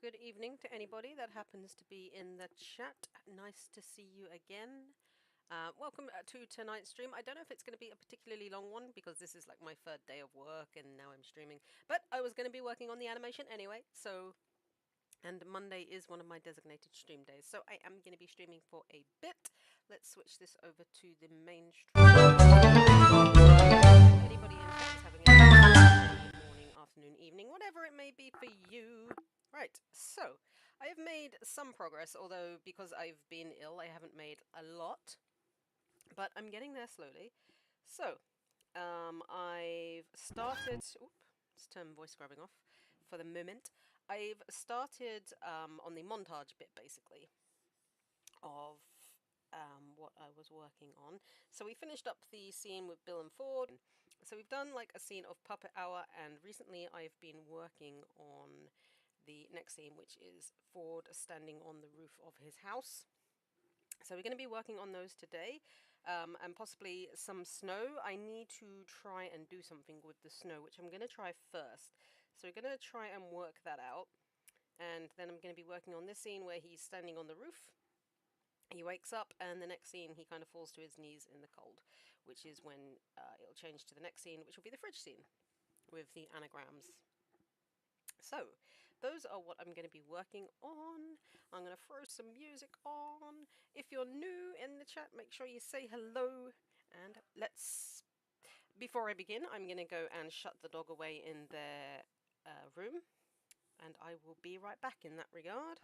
Good evening to anybody that happens to be in the chat. Nice to see you again. Welcome to tonight's stream. I don't know if it's going to be a particularly long one because this is like my third day of work and now I'm streaming. But I was going to be working on the animation anyway, and Monday is one of my designated stream days, so I am going to be streaming for a bit. Let's switch this over to the main stream. Anybody in chat is having a good morning, afternoon, evening, whatever it may be for you. Right, so I have made some progress, although because I've been ill, I haven't made a lot, but I'm getting there slowly. So, I've started. Oop, let's turn voice grabbing off for the moment. I've started on the montage bit basically of what I was working on. So we finished up the scene with Bill and Ford. So we've done like a scene of Puppet Hour, and recently I've been working on the next scene, which is Ford standing on the roof of his house. So we're going to be working on those today, and possibly some snow. I need to try and do something with the snow, which I'm going to try first. So we're going to try and work that out, and then I'm going to be working on this scene where he's standing on the roof. He wakes up, and the next scene he kind of falls to his knees in the cold, which is when it'll change to the next scene, which will be the fridge scene with the anagrams. So, those are what I'm going to be working on. I'm going to throw some music on. If you're new in the chat, make sure you say hello. And before I begin, I'm going to go and shut the dog away in their room. And I will be right back in that regard.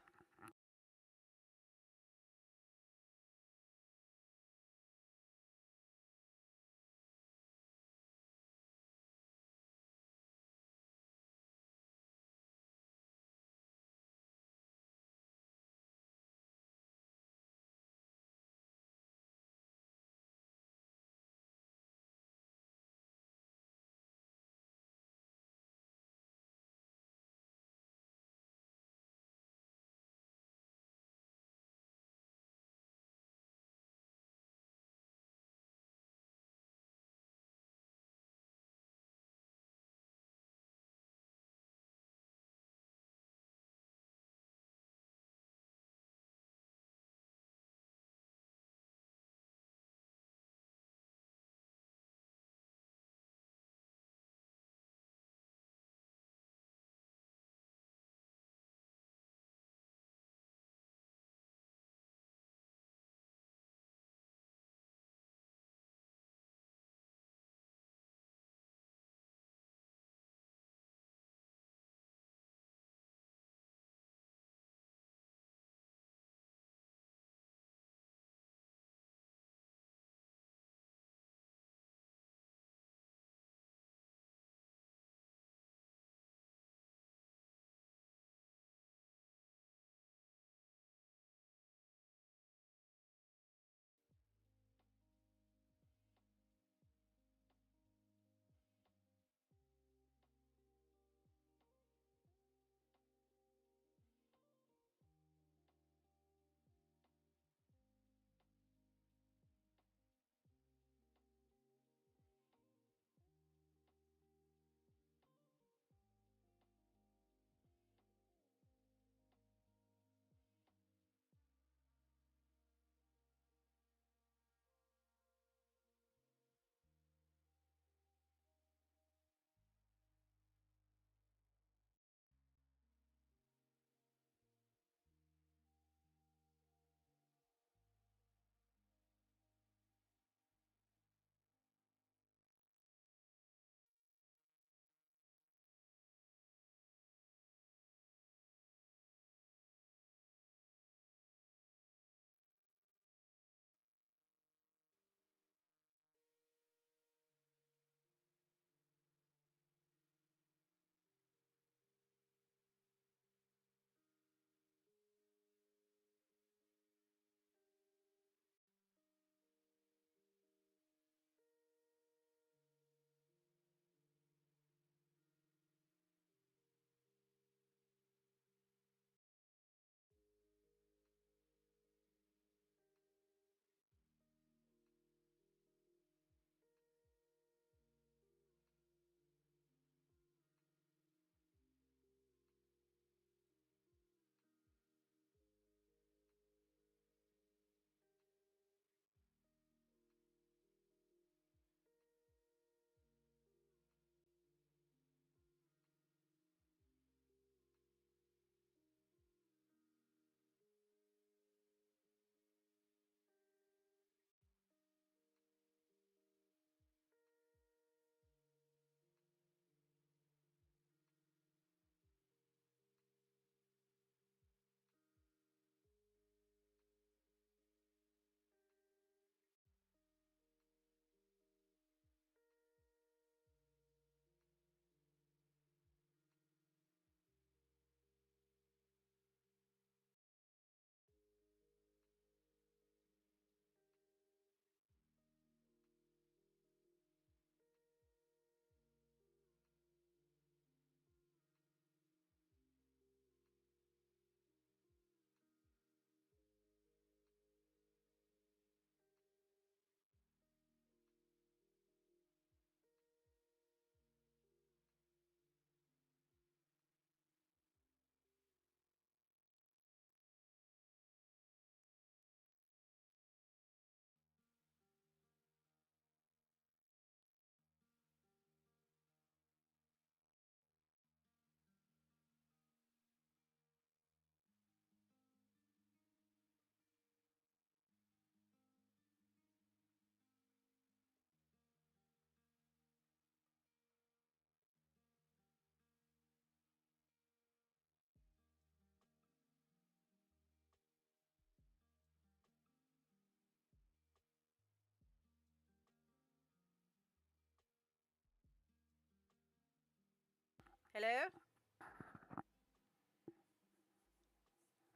Hello?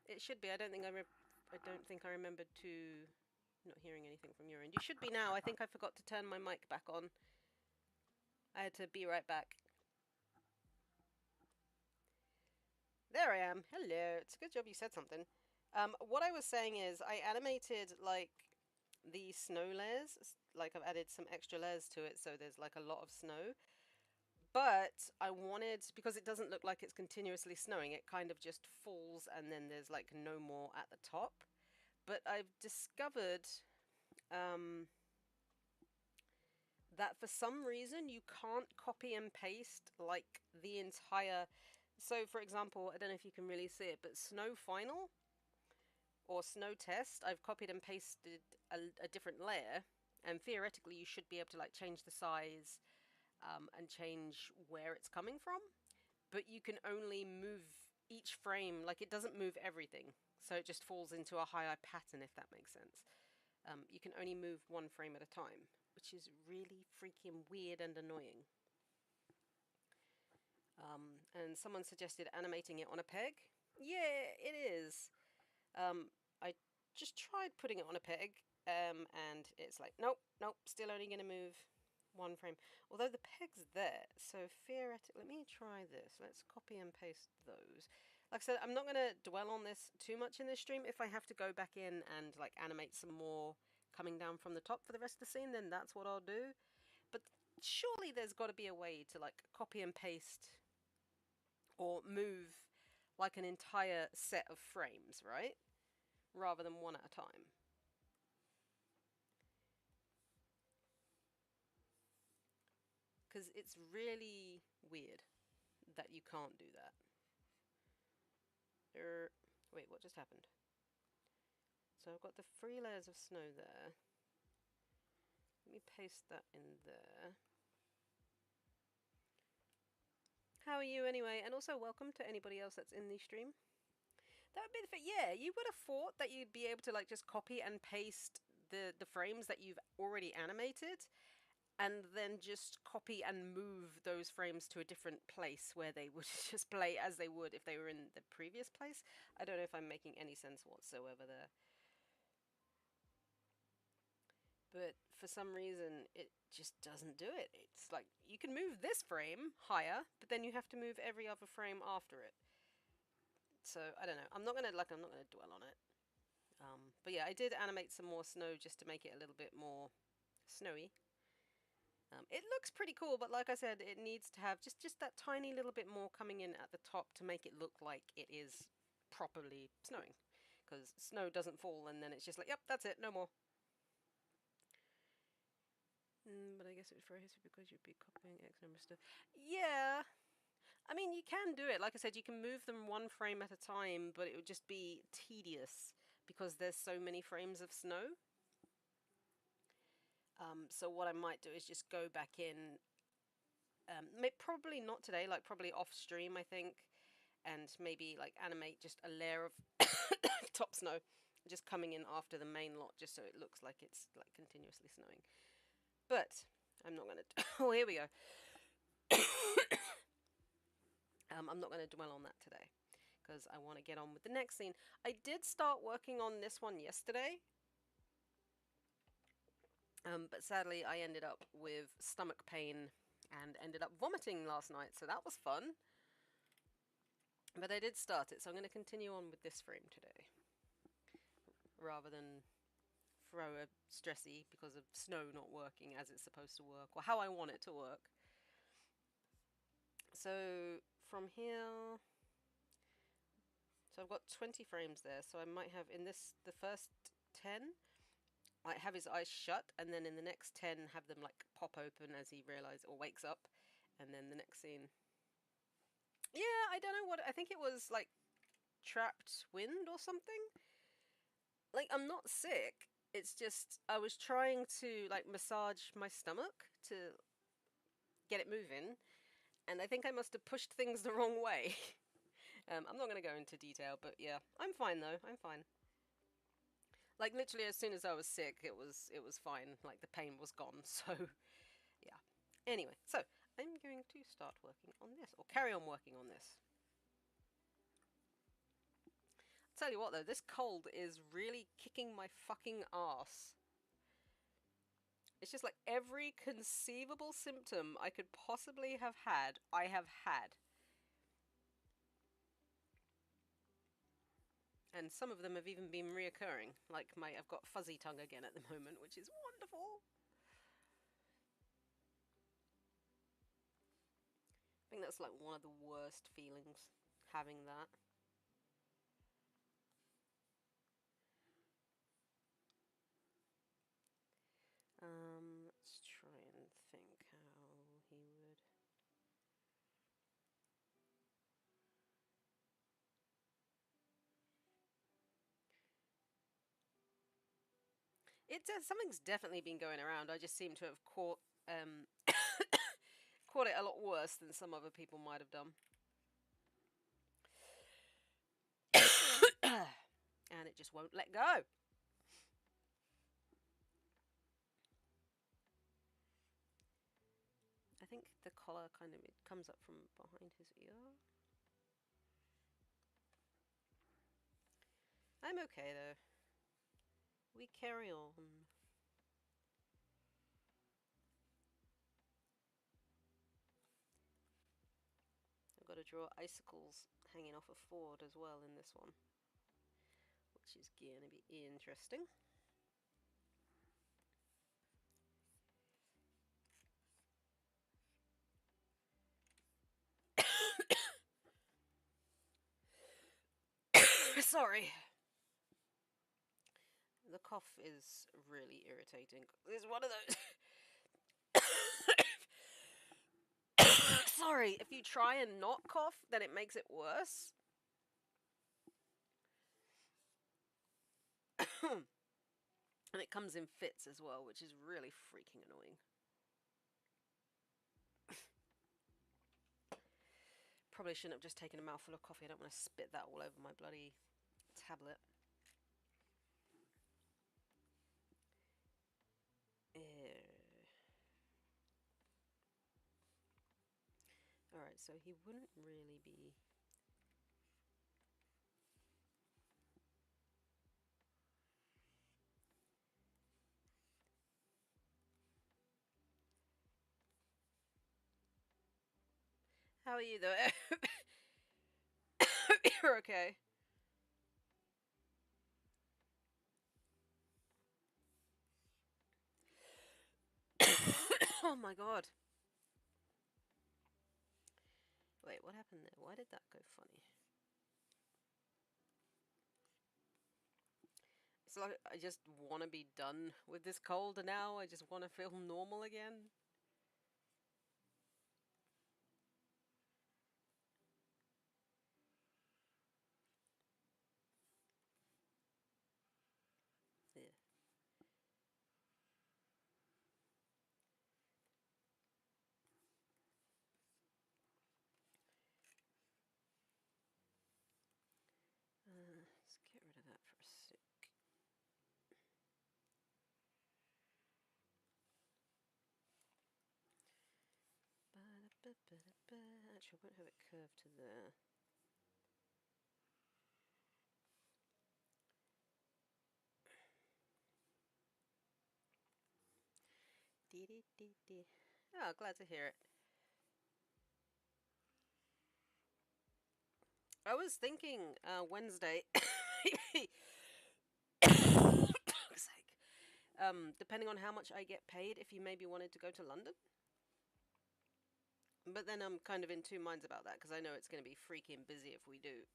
It should be. I don't think I remembered to not hearing anything from your end. You should be now. I think I forgot to turn my mic back on. I had to be right back. There I am. Hello. It's a good job you said something. What I was saying is I animated like the snow layers. Like I've added some extra layers to it, so there's like a lot of snow. But I wanted, because it doesn't look like it's continuously snowing, it kind of just falls and then there's like no more at the top. But I've discovered that for some reason you can't copy and paste like the entire. So, for example, I don't know if you can really see it, but Snow Final or Snow Test, I've copied and pasted a different layer, and theoretically you should be able to like change the size and change where it's coming from, but you can only move each frame, like it doesn't move everything, so it just falls into a higher pattern, if that makes sense. You can only move one frame at a time, which is really freaking weird and annoying. And someone suggested animating it on a peg. Yeah, it is. I just tried putting it on a peg, and it's like, nope, nope, still only going to move one frame. Although the peg's there, so theoretically, let me try this. Let's copy and paste those. Like I said, I'm not going to dwell on this too much in this stream. If I have to go back in and like animate some more coming down from the top for the rest of the scene, then that's what I'll do. But surely there's got to be a way to like copy and paste or move like an entire set of frames, right? Rather than one at a time. Because it's really weird that you can't do that. Wait, what just happened? So I've got the 3 layers of snow there. Let me paste that in there. How are you anyway? And also welcome to anybody else that's in the stream. That would be the yeah, you would have thought that you'd be able to like just copy and paste the frames that you've already animated, and then just copy and move those frames to a different place where they would just play as they would if they were in the previous place. I don't know if I'm making any sense whatsoever there. But for some reason, it just doesn't do it. It's like, you can move this frame higher, but then you have to move every other frame after it. So, I don't know. I'm not gonna dwell on it. But yeah, I did animate some more snow just to make it a little bit more snowy. It looks pretty cool, but like I said, it needs to have just that tiny little bit more coming in at the top to make it look like it is properly snowing. Because snow doesn't fall and then it's just like, yep, that's it, no more. But I guess it was for history because you'd be copying X number of stuff. Yeah. I mean, you can do it. Like I said, you can move them one frame at a time, but it would just be tedious because there's so many frames of snow. So what I might do is just go back in, probably not today, like probably off stream, I think, and maybe like animate just a layer of top snow just coming in after the main lot, just so it looks like it's like continuously snowing. But I'm not gonna. Oh, here we go. I'm not going to dwell on that today because I want to get on with the next scene. I did start working on this one yesterday, but sadly I ended up with stomach pain and ended up vomiting last night, so that was fun. But I did start it, so I'm going to continue on with this frame today rather than throw a stressy because of snow not working as it's supposed to work or how I want it to work. So from here, so I've got 20 frames there, so I might have in this, the first 10, I have his eyes shut, and then in the next 10 have them like pop open as he realizes or wakes up, and then the next scene. Yeah, I don't know what, I think it was like trapped wind or something. Like, I'm not sick, it's just I was trying to like massage my stomach to get it moving, and I think I must have pushed things the wrong way. I'm not going to go into detail, but yeah, I'm fine though. I'm fine. Like literally, as soon as I was sick, it was fine. Like the pain was gone. So yeah. Anyway, so I'm going to start working on this, or carry on working on this. Tell you what though, this cold is really kicking my fucking ass. It's just like every conceivable symptom I could possibly have had, I have had. And some of them have even been reoccurring. Like I've got fuzzy tongue again at the moment, which is wonderful. I think that's like one of the worst feelings, having that. Let's try and think how he would... Something's definitely been going around. I just seem to have caught caught it a lot worse than some other people might have done. And it just won't let go. I think the collar kind of, it comes up from behind his ear. I'm okay though. We carry on. I've got to draw icicles hanging off a ford as well in this one, which is gonna be interesting. Sorry. The cough is really irritating. It's one of those... Sorry, if you try and not cough, then it makes it worse. And it comes in fits as well, which is really freaking annoying. Probably shouldn't have just taken a mouthful of coffee. I don't want to spit that all over my bloody tablet. Alright, so he wouldn't really be... How are you though? You're okay. Oh my god. Wait, what happened there? Why did that go funny? It's like I just want to be done with this cold now. I just want to feel normal again. Yeah. Let's get rid of that for a sec. Actually, I won't have it curved to there. Oh, glad to hear it. I was thinking Wednesday. Depending on how much I get paid, if you maybe wanted to go to London. But then I'm kind of in two minds about that, because I know it's going to be freaking busy if we do.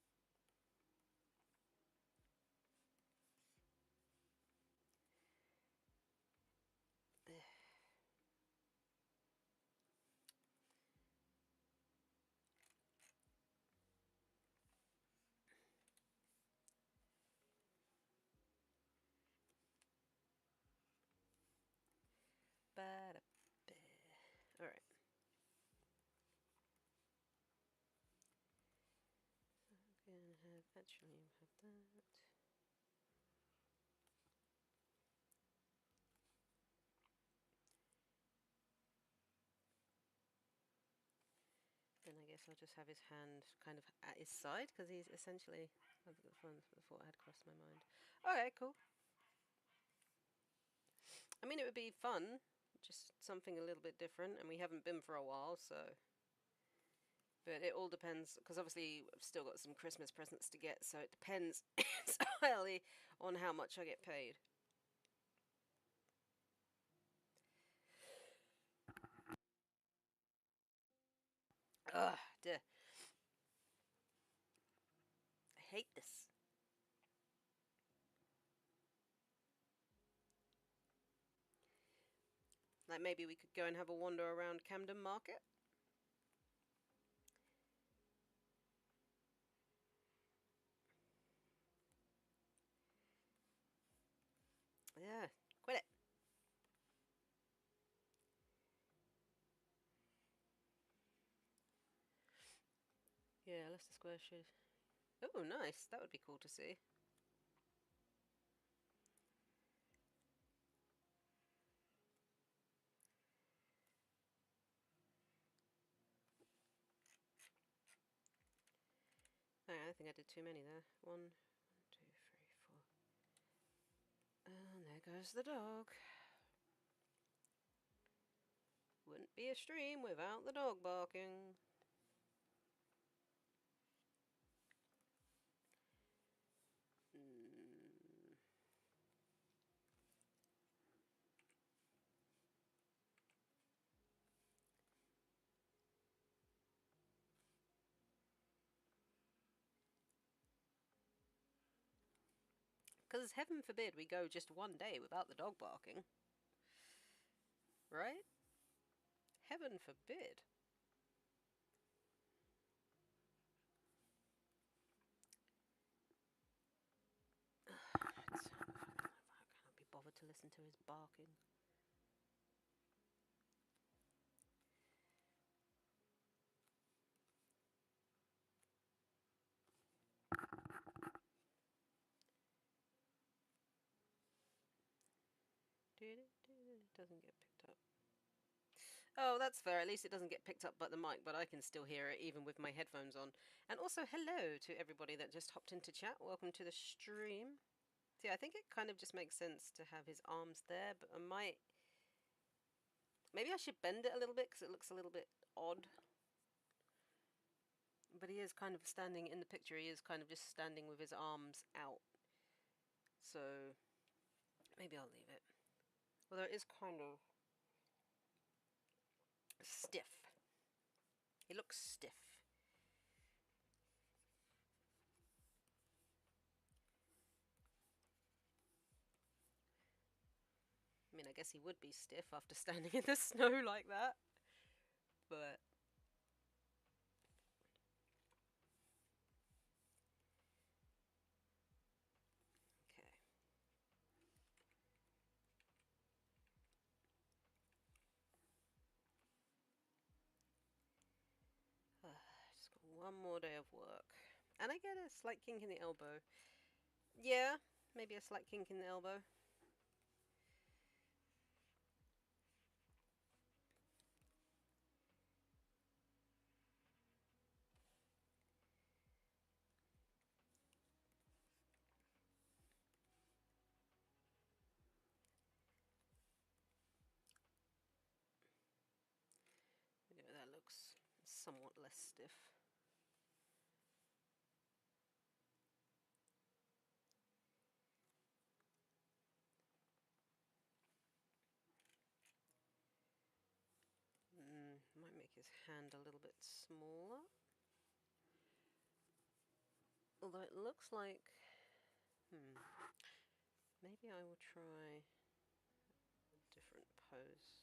Alright. I'm gonna have, actually have that. So I'll just have his hand kind of at his side, because he's essentially... I've got fun before it had crossed my mind. Okay, cool. I mean, it would be fun, just something a little bit different, and we haven't been for a while, so... But it all depends, because obviously I've still got some Christmas presents to get, so it depends entirely on how much I get paid. Ugh, dear. I hate this. Like, maybe we could go and have a wander around Camden Market? Yeah, quit it. Yeah, Leicester Square should... Oh, nice. That would be cool to see. Oh, I think I did too many there. 1, 2, 3, 4. And there goes the dog. Wouldn't be a stream without the dog barking. Because heaven forbid we go just one day without the dog barking. Right? Heaven forbid. I can't be bothered to listen to his barking. It doesn't get picked up. Oh, that's fair. At least it doesn't get picked up by the mic, but I can still hear it even with my headphones on. And also, hello to everybody that just hopped into chat. Welcome to the stream. See, I think it kind of just makes sense to have his arms there, but I might... Maybe I should bend it a little bit, because it looks a little bit odd. But he is kind of standing in the picture. He is kind of just standing with his arms out. So maybe I'll leave it. Although it is kind of stiff. He looks stiff. I mean, I guess he would be stiff after standing in the snow like that. But... okay. Just got one more day of work. And I get a slight kink in the elbow. Yeah, maybe a slight kink in the elbow. Yeah, that looks somewhat less stiff. Might make his hand a little bit smaller. Although it looks like... maybe I will try a different pose.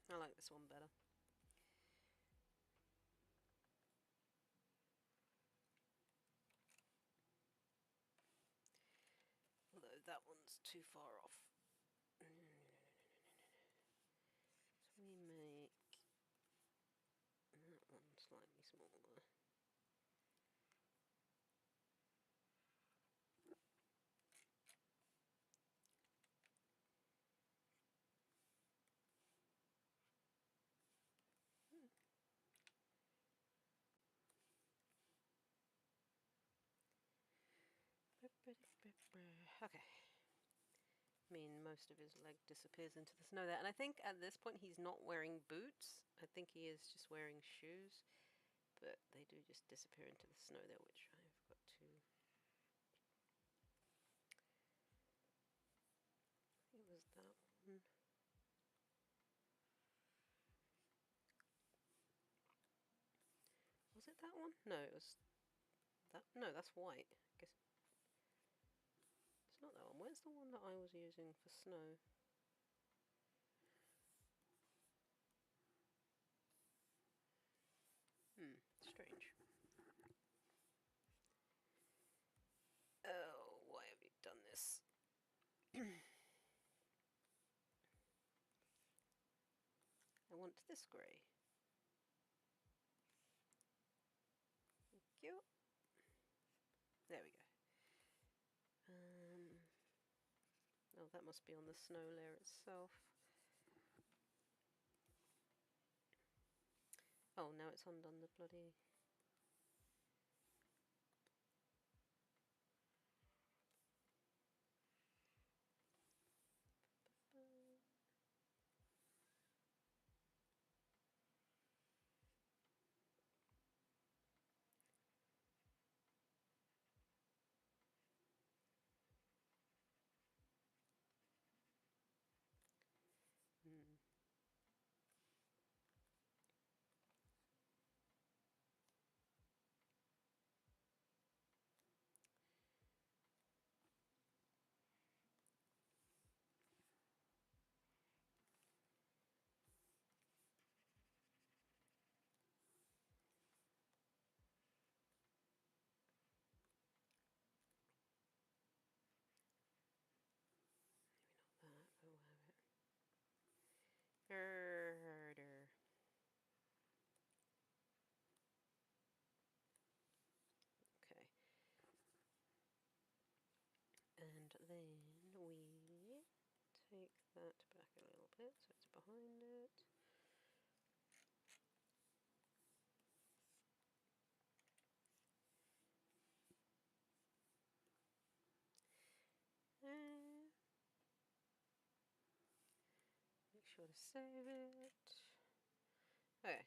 Yeah, I like this one better. Although that one's too far off. So we make that one slightly smaller. Okay. I mean, most of his leg disappears into the snow there. And I think at this point he's not wearing boots. I think he is just wearing shoes. But they do just disappear into the snow there, which I've got to... It was that one. Was it that one? No, it was that. No, that's white. I guess it's not that one. Where's the one that I was using for snow? Strange. Oh, why have you done this? I want this grey. Thank you. There we go. Oh, that must be on the snow layer itself. Oh, now it's undone the bloody... We'll have it. Herder. Okay. And then we take that back a little bit so it's behind it. Make sure to save it. Okay.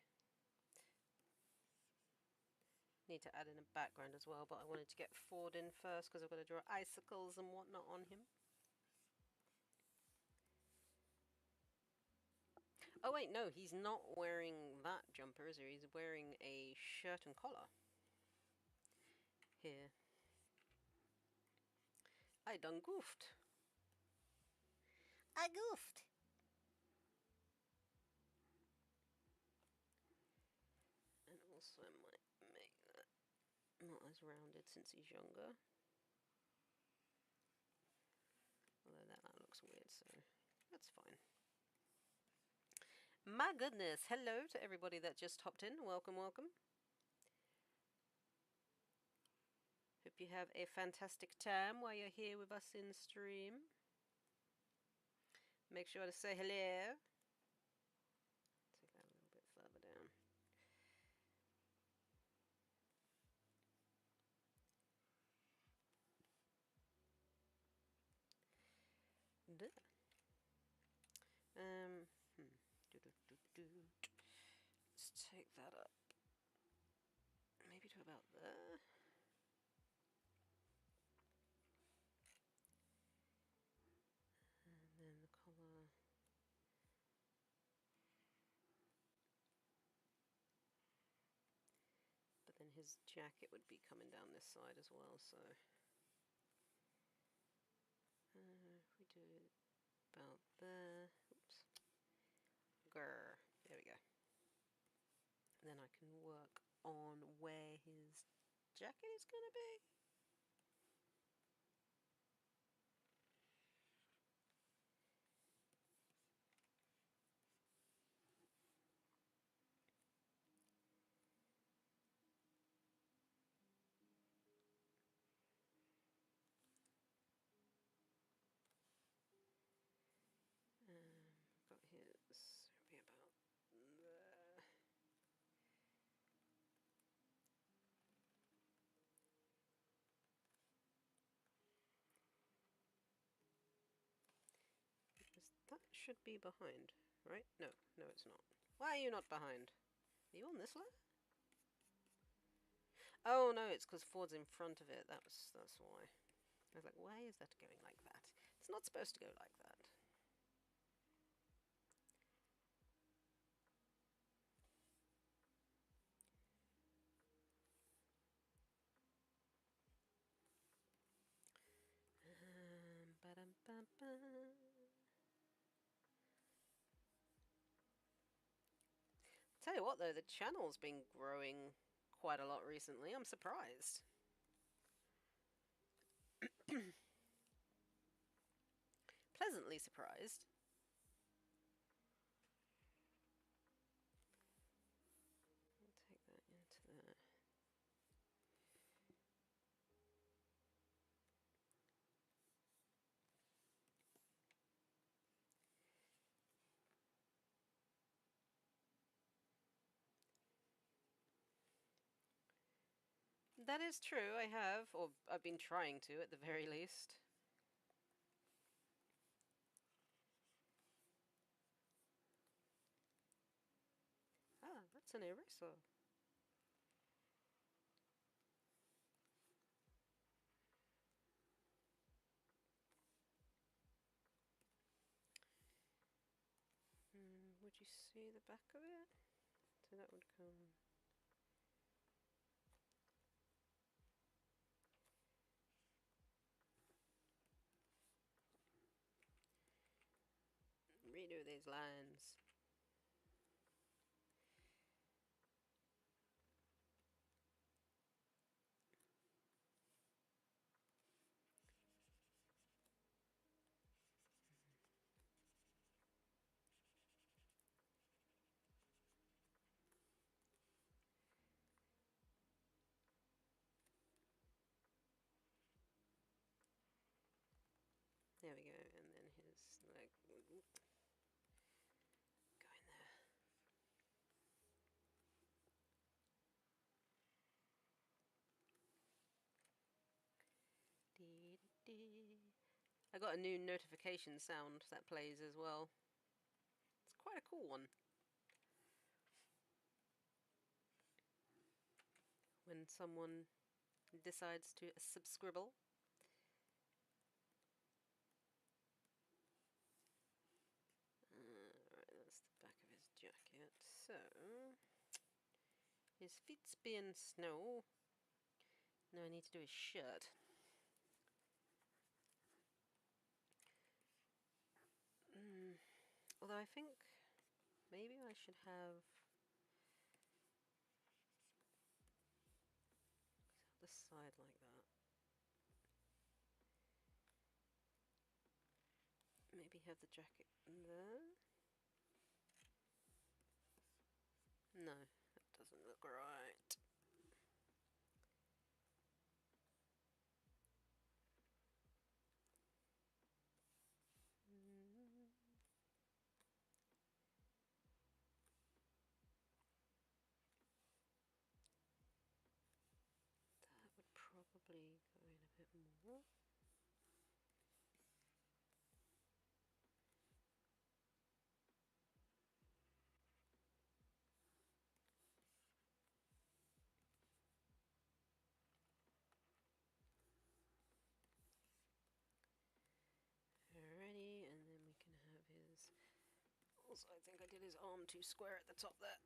Need to add in a background as well, but I wanted to get Ford in first because I've got to draw icicles and whatnot on him. Oh wait, no, he's not wearing that jumper, is he? He's wearing a shirt and collar. Here. I done goofed. I goofed. And also I might make that not as rounded since he's younger. Although that looks weird, so that's fine. My goodness, hello to everybody that just hopped in. Welcome, welcome. Hope you have a fantastic time while you're here with us in stream. Make sure to say hello. Take that a little bit further down. Duh. Let's take that up. Maybe to about there. And then the collar. But then his jacket would be coming down this side as well, so... we do it about there. Oops. Grr. There we go. And then I can work on where his jacket is going to be. should be behind, right? No, no it's not. Why are you not behind? Are you on this layer? Oh no, it's because Ford's in front of it. That's why. I was like, why is that going like that? It's not supposed to go like that. Ba-dum-bum-bum. Tell you what though, the channel's been growing quite a lot recently. I'm surprised. Pleasantly surprised. I'll take that into there. That is true, I have, or I've been trying to at the very least. Ah, that's an eraser. Would you see the back of it? So that would come... Redo these lines. There we go, and then his leg go in there. Dee, dee. I got a new notification sound that plays as well. It's quite a cool one. When someone decides to subscribble. Right, that's the back of his jacket. So, his feet's being snow. Now I need to do his shirt. Although I think maybe I should have the side like that. Maybe have the jacket there. No, that doesn't look right. That would probably go in a bit more. Alrighty, and then we can have his... Also, I think I did his arm too square at the top there.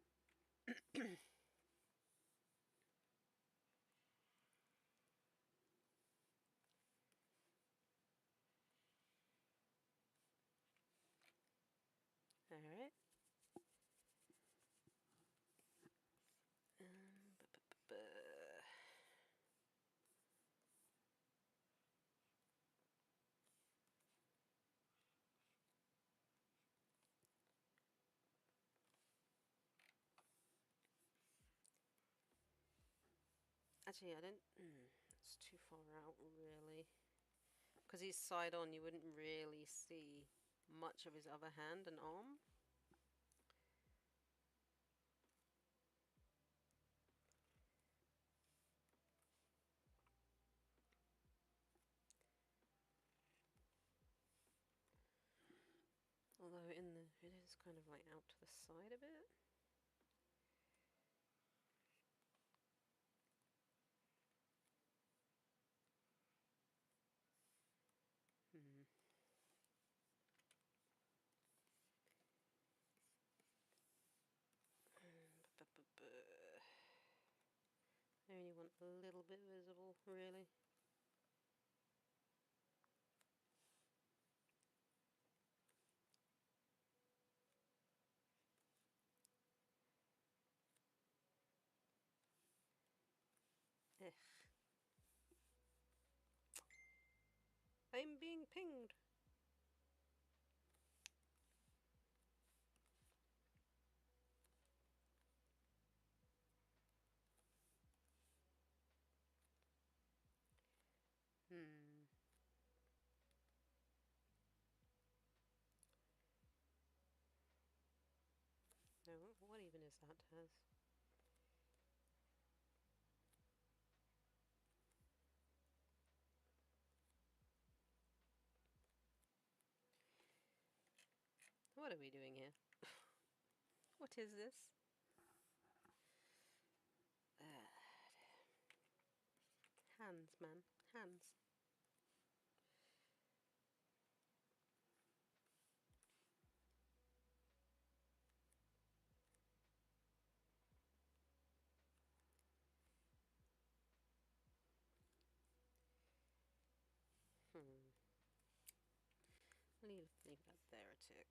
Alright. Actually, I don't... it's too far out, really. Because he's side on, you wouldn't really see much of his other hand and arm. Although just kind of like out to the side a bit. I only want a little bit visible, really. Ugh. I'm being pinged. No, what even is that, Taz? What are we doing here? What is this? Hands, man. Hands. Leave that there a tick.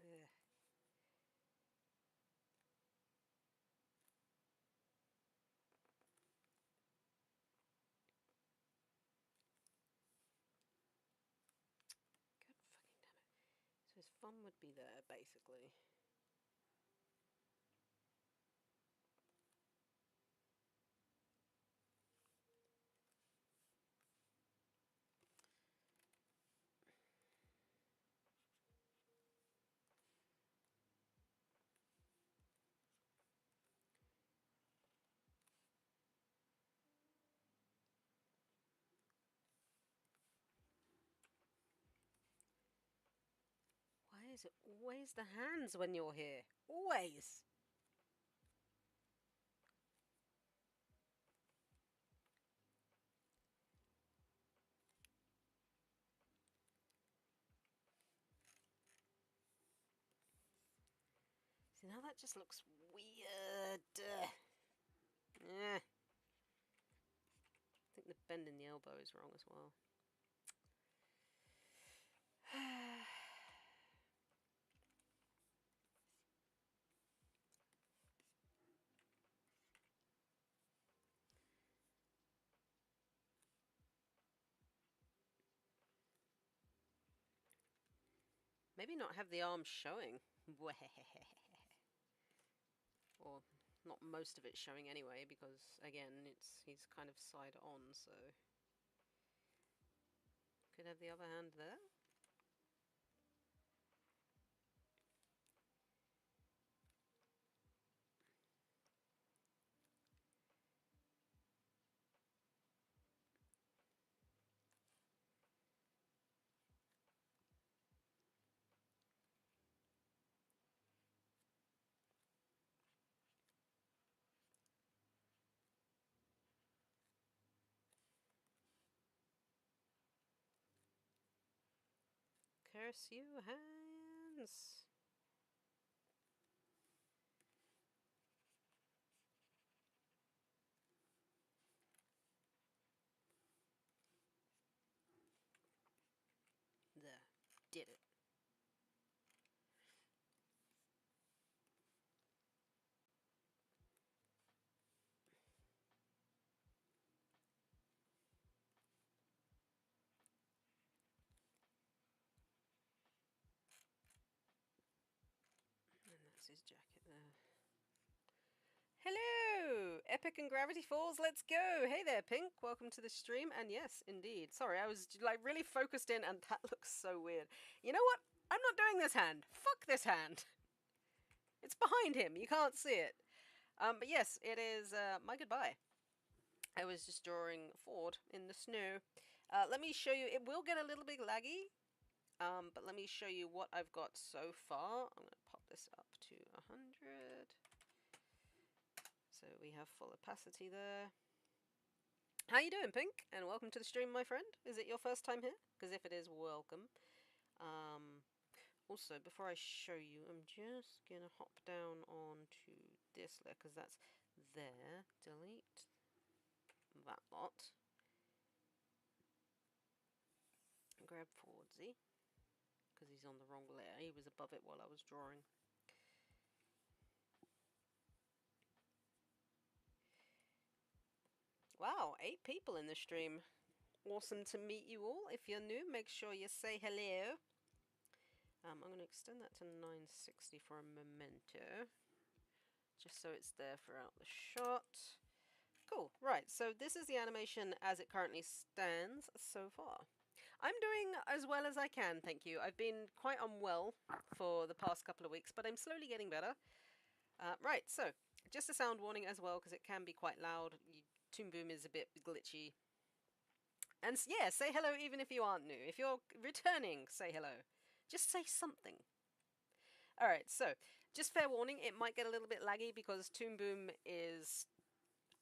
Ugh. God fucking damn it. So his thumb would be there, basically. Why is it always the hands when you're here? Always! See, now that just looks weird. I think the bend in the elbow is wrong as well. Maybe not have the arms showing. Or not most of it showing anyway, because again, he's kind of side on, so could have the other hand there. Curse you, hands! There. Did it. Where's his jacket there? Hello! Epic and Gravity Falls, let's go! Hey there, Pink. Welcome to the stream. And yes, indeed. Sorry, I was like really focused in and that looks so weird. You know what? I'm not doing this hand. Fuck this hand. It's behind him. You can't see it. But yes, it is my goodbye. I was just drawing Ford in the snow. Let me show you. It will get a little bit laggy. But let me show you what I've got so far. I'm going to pop this up to 100. So we have full opacity there. How you doing, Pink? And welcome to the stream, my friend. Is it your first time here? Because if it is, welcome. Also, before I show you, I'm just going to hop down onto this layer, because that's there. Delete that lot. Grab Fordsy, because he's on the wrong layer. He was above it while I was drawing. Wow, 8 people in the stream. Awesome to meet you all. If you're new, make sure you say hello. I'm going to extend that to 960 for a memento, just so it's there throughout the shot. Cool, right, so this is the animation as it currently stands so far. I'm doing as well as I can, thank you. I've been quite unwell for the past couple of weeks, but I'm slowly getting better. Right, so just a sound warning as well, because it can be quite loud. Toon Boom is a bit glitchy. And yeah, say hello even if you aren't new. If you're returning, say hello. Just say something. Alright, so just fair warning, it might get a little bit laggy because Toon Boom is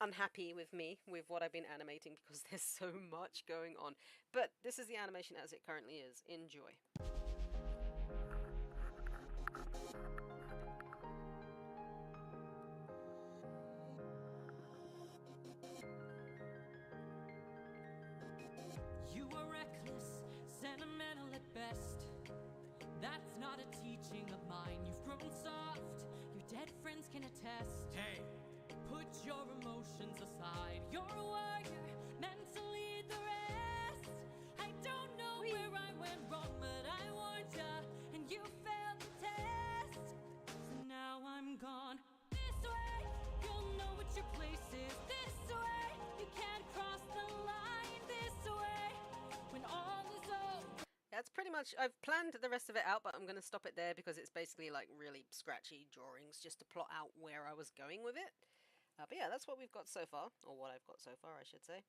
unhappy with me, with what I've been animating, because there's so much going on. But this is the animation as it currently is. Enjoy. You are reckless, sentimental at best. That's not a teaching of mine. You've grown soft, your dead friends can attest. Hey! Put your emotions aside. You're a warrior, meant to lead the rest. I don't know where I went wrong, but I warned ya, and you failed the test. So now I'm gone. This way, you'll know what your place is. This way, you can't cross the line. This way, when all is over. That's pretty much, I've planned the rest of it out, but I'm going to stop it there because it's basically like really scratchy drawings just to plot out where I was going with it. But yeah, that's what we've got so far, or what I've got so far, I should say.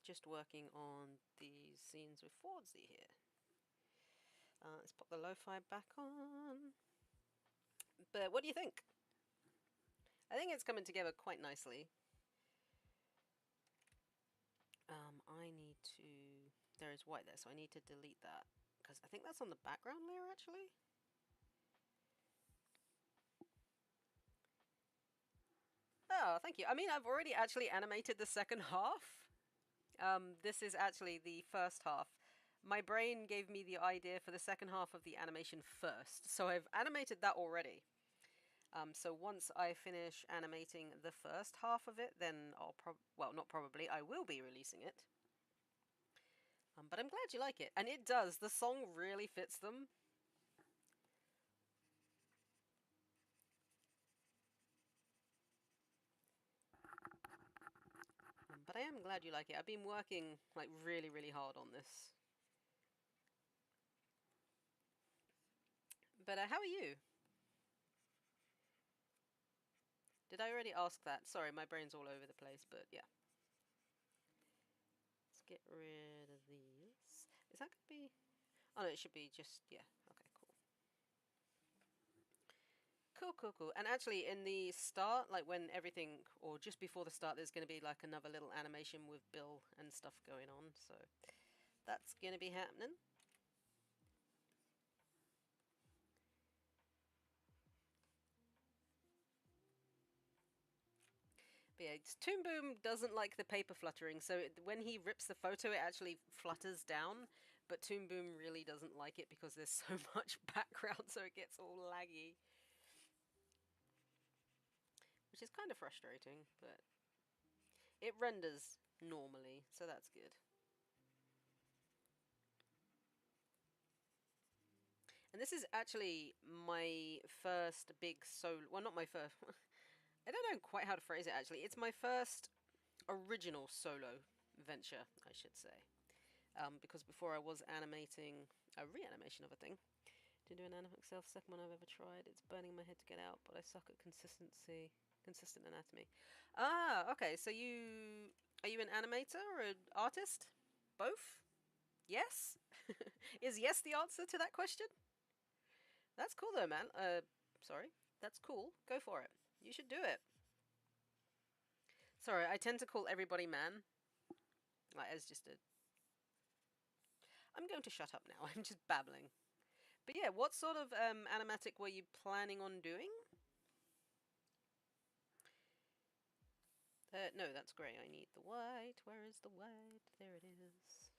Just working on these scenes with Fordsy here. Let's pop the lo-fi back on. But what do you think? I think it's coming together quite nicely. I need to... There is white there, so I need to delete that, because I think that's on the background layer, actually. Oh, thank you. I mean, I've already actually animated the second half. This is actually the first half. My brain gave me the idea for the second half of the animation first, so I've animated that already. So once I finish animating the first half of it, then I'll well, not probably, I will be releasing it. But I'm glad you like it. And it does. The song really fits them. But I am glad you like it. I've been working like really, really hard on this. But how are you? Did I already ask that? Sorry, my brain's all over the place, but yeah. Let's get rid of these. Is that going to be... Oh no, it should be just... Yeah, okay, cool. Cool. And actually, in the start, like when everything, or just before the start, there's going to be like another little animation with Bill and stuff going on, so that's going to be happening. But yeah, Toon Boom doesn't like the paper fluttering, so when he rips the photo, it actually flutters down, but Toon Boom really doesn't like it because there's so much background, so it gets all laggy. Which is kind of frustrating, but it renders normally, so that's good. And this is actually my first big solo. Well, not my first. I don't know quite how to phrase it actually. It's my first original solo venture, I should say. Because before I was animating a reanimation of a thing. Didn't do an anime myself, second one I've ever tried. It's burning my head to get out, but I suck at consistent anatomy. Ah, okay, so are you an animator or an artist? Both? Yes? Is yes the answer to that question? That's cool though, man. Sorry. That's cool. Go for it. You should do it. Sorry, I tend to call everybody man. Like, as just a... I'm going to shut up now. I'm just babbling. But yeah, what sort of animatic were you planning on doing? No, that's grey. I need the white. Where is the white? There it is.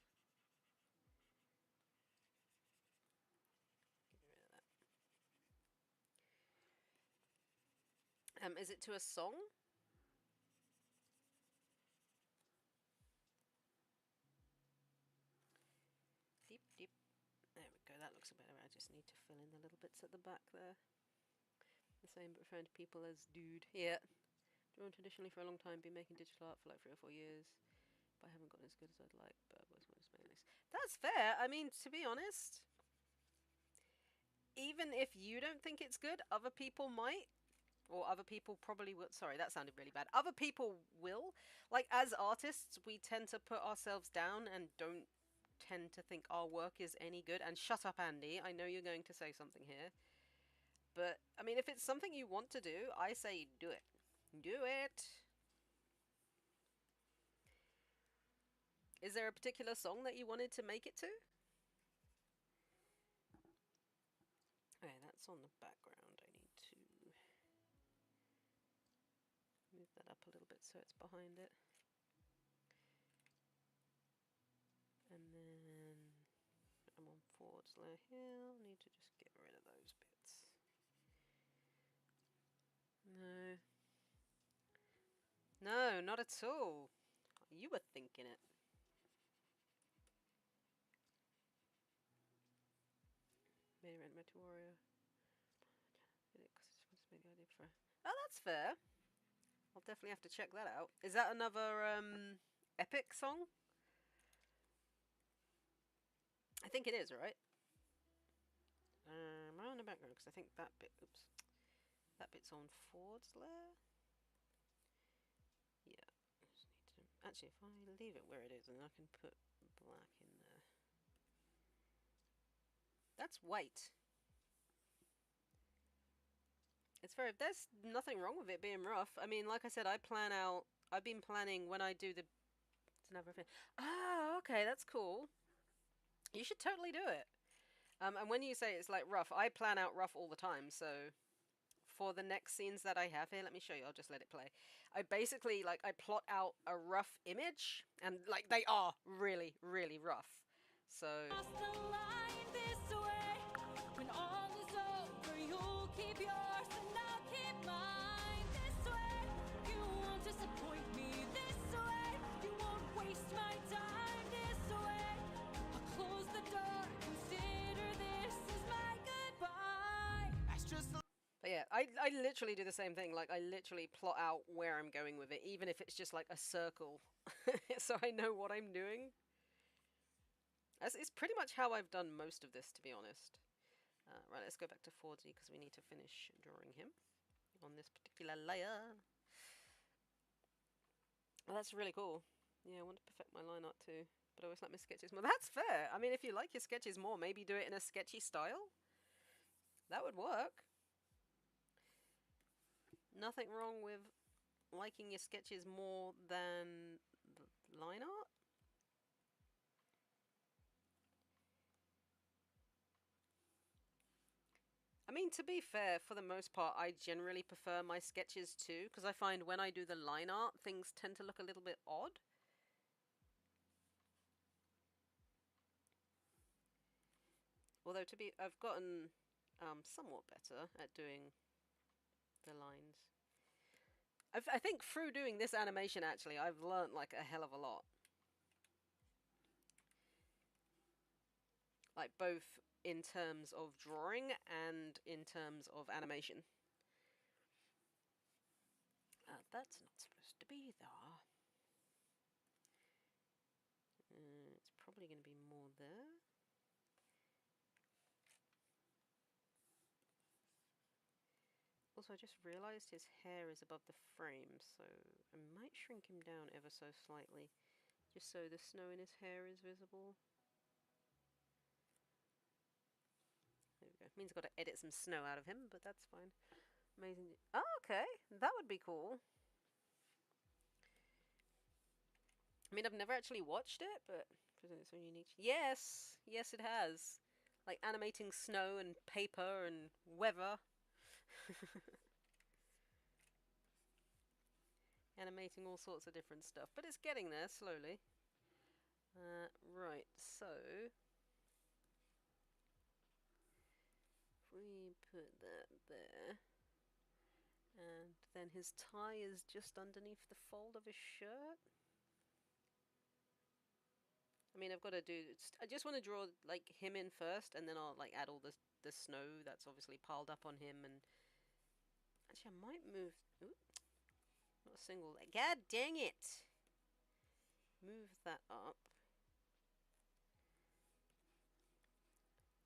Is it to a song? Deep, deep. There we go. That looks better. I just need to fill in the little bits at the back there. The same, but referring to people as dude. Yeah. Drawn traditionally for a long time. Been making digital art for like 3 or 4 years. But I haven't gotten as good as I'd like. But I've always wanted to make this. That's fair. I mean, to be honest, even if you don't think it's good, other people might. Or other people probably will. Sorry, that sounded really bad. Other people will. Like, as artists, we tend to put ourselves down and don't tend to think our work is any good. And shut up, Andy. I know you're going to say something here. But, I mean, if it's something you want to do, I say do it. Do it! Is there a particular song that you wanted to make it to? Okay, that's on the background. I need to move that up a little bit so it's behind it. And then I'm on forward slash here. I need to just get rid of those bits. No. No, not at all. You were thinking it. Made a Metal Warrior. Oh, that's fair. I'll definitely have to check that out. Is that another epic song? I think it is, right? Am I on the background? Because I think that bit, oops, that bit's on Ford's layer. Yeah, I just need to, actually, if I leave it where it is, then I can put black in there. That's white. It's very, there's nothing wrong with it being rough. I mean, like I said, I've been planning when I do the, it's another thing. Ah, okay, that's cool. You should totally do it. And when you say it's like rough, I plan out rough all the time, so for the next scenes that I have here, let me show you, I'll just let it play. I basically, like, I plot out a rough image, and, like, they are really, really rough. So... But yeah, I literally do the same thing. Like, I literally plot out where I'm going with it, even if it's just like a circle, so I know what I'm doing. It's pretty much how I've done most of this, to be honest. Right, let's go back to 4D because we need to finish drawing him on this particular layer. Oh, that's really cool. Yeah, I want to perfect my line art too, but I always like my sketches more. That's fair. I mean, if you like your sketches more, maybe do it in a sketchy style. That would work. Nothing wrong with liking your sketches more than the line art. I mean, to be fair, for the most part, I generally prefer my sketches too, because I find when I do the line art, things tend to look a little bit odd. Although, I've gotten somewhat better at doing the lines. I think through doing this animation, actually, I've learnt like a hell of a lot. Like both in terms of drawing and in terms of animation. That's not supposed to be there. It's probably going to be more there. Also, I just realised his hair is above the frame, so I might shrink him down ever so slightly, just so the snow in his hair is visible. There we go. Means I've got to edit some snow out of him, but that's fine. Amazing. Oh, okay. That would be cool. I mean, I've never actually watched it, but present its own unique. Yes, yes, it has. Like animating snow and paper and weather. Animating all sorts of different stuff, but it's getting there slowly. Right, so if we put that there, and then his tie is just underneath the fold of his shirt. I mean, I've got to do. I just want to draw like him in first, and then I'll like add all the snow that's obviously piled up on him. And actually, I might move. Ooh, not a single. God dang it! Move that up.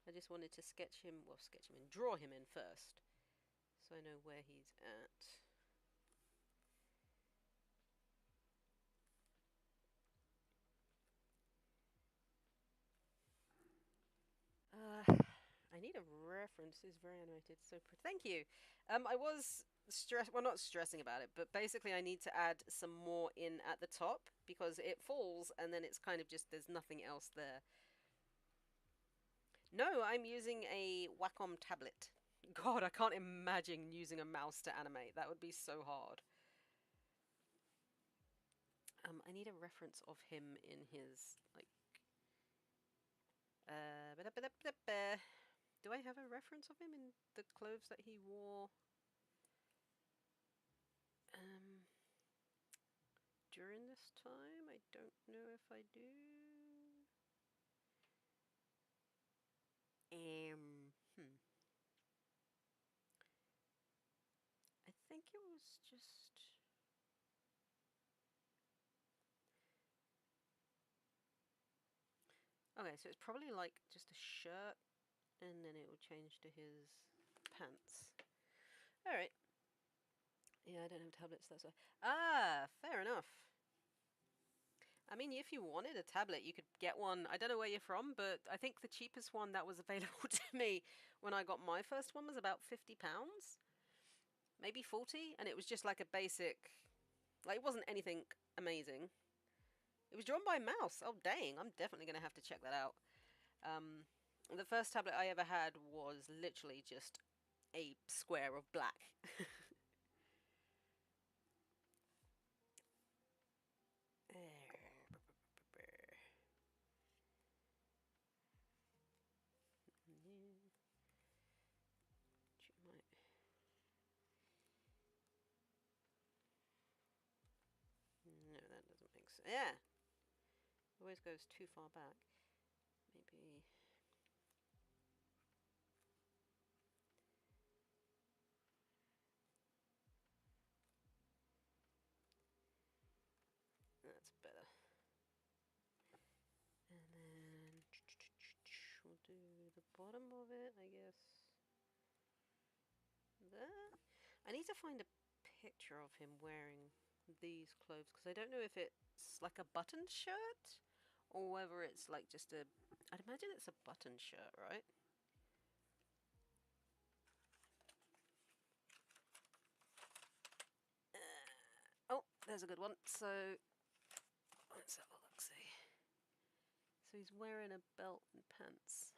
I just wanted to sketch him. Well, sketch him in. Draw him in first, so I know where he's at. I need a reference. It's very animated. So thank you. I was well, not stressing about it, but basically I need to add some more in at the top because it falls and then it's kind of just there's nothing else there. No, I'm using a Wacom tablet. God, I can't imagine using a mouse to animate. That would be so hard. I need a reference of him in his like. Do I have a reference of him in the clothes that he wore? During this time? I don't know if I do. I think it was just... Okay, so it's probably like just a shirt, and then it will change to his pants. Alright. Yeah, I don't have tablets, that's why. Ah, fair enough. I mean, if you wanted a tablet, you could get one. I don't know where you're from, but I think the cheapest one that was available to me when I got my first one was about £50. Maybe 40, and it was just like a basic... Like, it wasn't anything amazing. It was drawn by a mouse. Oh, dang. I'm definitely going to have to check that out. The first tablet I ever had was literally just a square of black. No, that doesn't make sense. Yeah! Always goes too far back. Maybe... That's better. And then... We'll do the bottom of it, I guess. There. I need to find a picture of him wearing these clothes, because I don't know if it's like a button shirt or whether it's like just a... I'd imagine it's a button shirt, right? Oh, there's a good one. So, let's have a look, see. So he's wearing a belt and pants.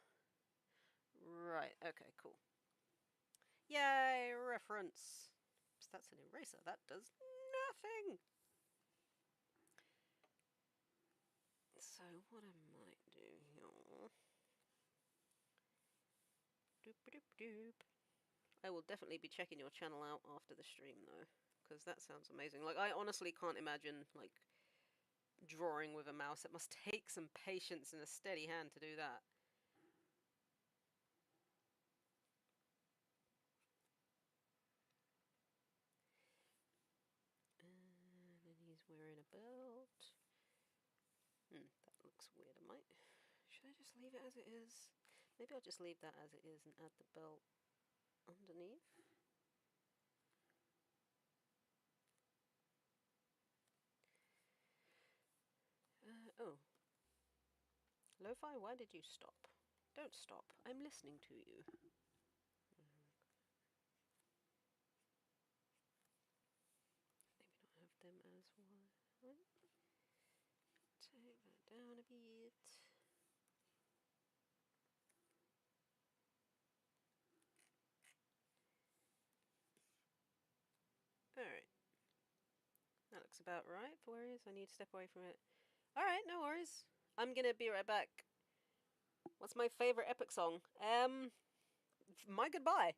Right, okay, cool. Yay, reference. So that's an eraser. That does nothing. So what I might do here... Doop-a-doop-doop. I will definitely be checking your channel out after the stream, though, because that sounds amazing. Like, I honestly can't imagine, like, drawing with a mouse. It must take some patience and a steady hand to do that. He's wearing a belt. That looks weird. Should I just leave it as it is? Maybe I'll just leave that as it is and add the belt underneath. Oh. Lo-Fi, why did you stop? Don't stop. I'm listening to you. Maybe not have them as one. Take that down a bit. Alright. That looks about right for where he is. I need to step away from it. Alright, no worries. I'm gonna be right back. What's my favorite epic song? My Goodbye.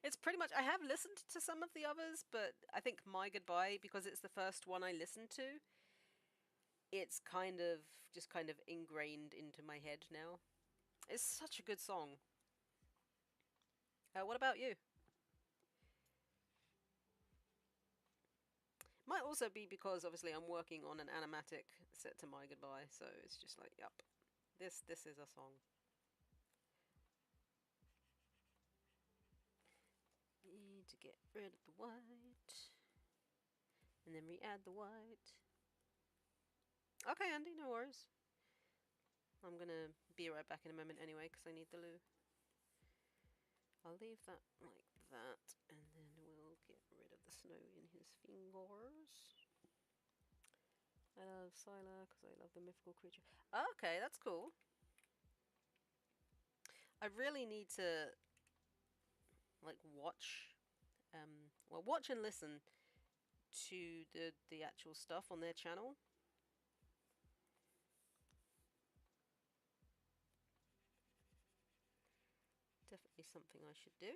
It's pretty much, I have listened to some of the others, but I think My Goodbye, because it's the first one I listened to, it's kind of ingrained into my head now. It's such a good song. What about you? Might also be because obviously I'm working on an animatic set to My Goodbye, so it's just like, yep, this is a song. Need to get rid of the white, and then re-add the white. Okay, Andy, no worries. I'm gonna be right back in a moment anyway, because I need the loo. I'll leave that like that, and then we'll get rid of the snow in his fingers. I love Scylla because I love the mythical creature. Okay, that's cool. I really need to like watch and listen to the actual stuff on their channel. Definitely something I should do.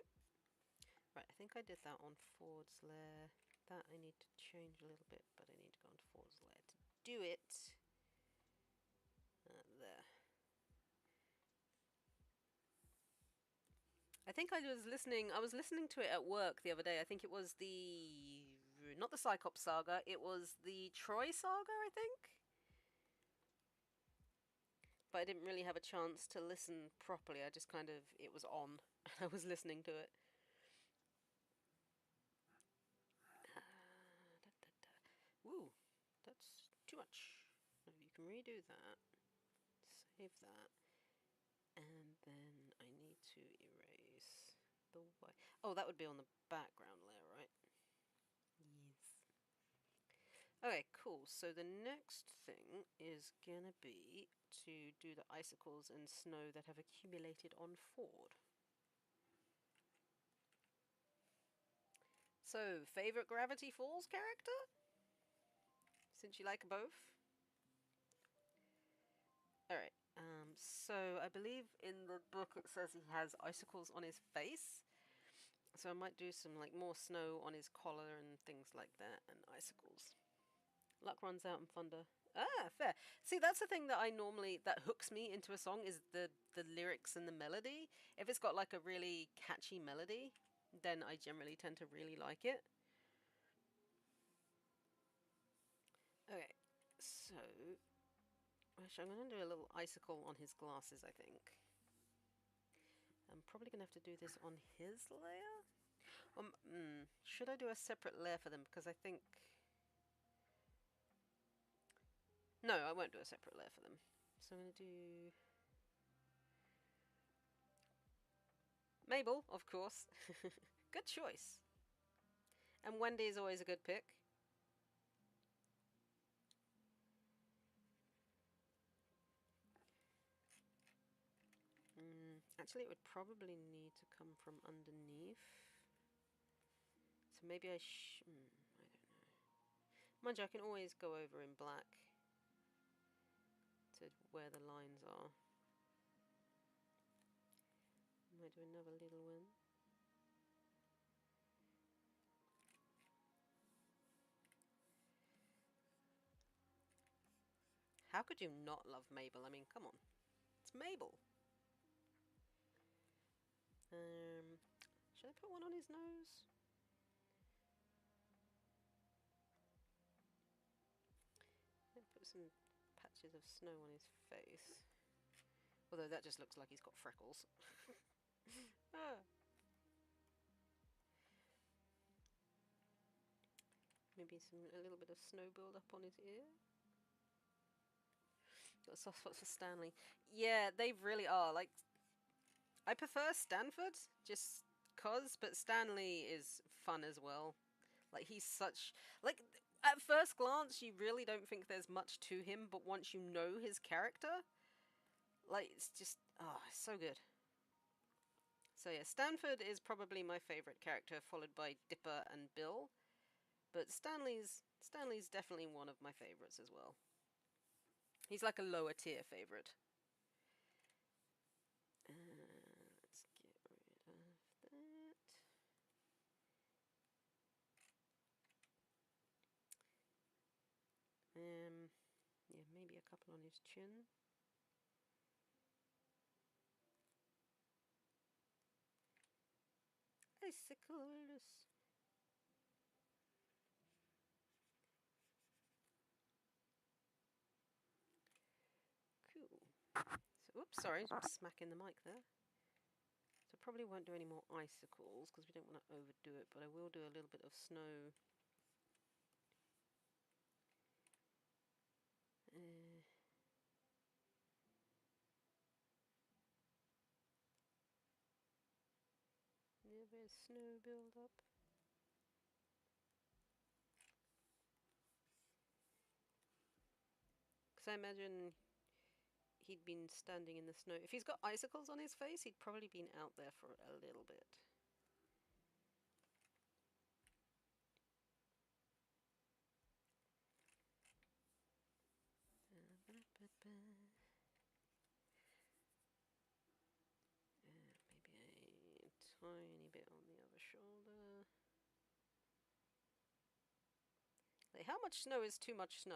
Right, I think I did that on Ford's Lair. That I need to change a little bit, but I need to go on Ford's Lair to do it. There. I think I was listening to it at work the other day. I think it was not the Cyclops saga, it was the Troy saga, I think? But I didn't really have a chance to listen properly. I just it was on. I was listening to it. Ooh, that's too much. No, you can redo that. Save that. And then I need to erase the white. Oh, that would be on the background layer, right? Yes. Okay, cool. So the next thing is gonna be to do the icicles and snow that have accumulated on Ford. So, favorite Gravity Falls character? Since you like both? Alright, so I believe in the book it says he has icicles on his face. So I might do some more snow on his collar and things like that, and icicles. Luck runs out in thunder. Ah, fair. See, that's the thing that hooks me into a song is the lyrics and the melody. If it's got a really catchy melody, then I generally tend to really like it. Okay, so actually, I'm going to do a little icicle on his glasses, I think. I'm probably going to have to do this on his layer. Should I do a separate layer for them? Because I think... No, I won't do a separate layer for them. So I'm going to do... Mabel, of course. Good choice. And Wendy is always a good pick. Actually, it would probably need to come from underneath. So maybe I don't know. Mind you, I can always go over in black to where the lines are. Might do another little one. How could you not love Mabel? I mean, come on. It's Mabel. Should I put one on his nose? put some patches of snow on his face. Although that just looks like he's got freckles. Ah. Maybe a little bit of snow build up on his ear. Got a soft spot for Stanley. Yeah, they really are. Like, I prefer Stanford just cause, but Stanley is fun as well. Like, he's such like at first glance you really don't think there's much to him, but once you know his character, like it's just it's so good. So yeah, Stanford is probably my favorite character, followed by Dipper and Bill. But Stanley's definitely one of my favorites as well. He's like a lower tier favorite. Let's get rid of that. Yeah, maybe a couple on his chin. Icicles. Cool. So, oops, sorry, I'm smacking the mic there. So probably won't do any more icicles because we don't want to overdo it, but I will do a little bit of snow. Yeah, there's snow build up. Because I imagine he'd been standing in the snow. If he's got icicles on his face, he'd probably been out there for a little bit. Maybe a tiny bit on the other shoulder. Like, how much snow is too much snow?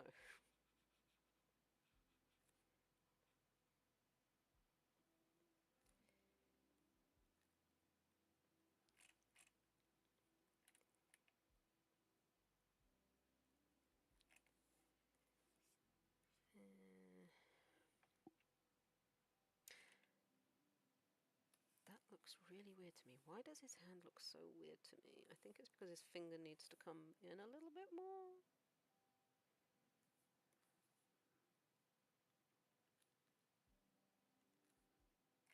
That looks really weird to me. Why does his hand look so weird to me? I think it's because his finger needs to come in a little bit more.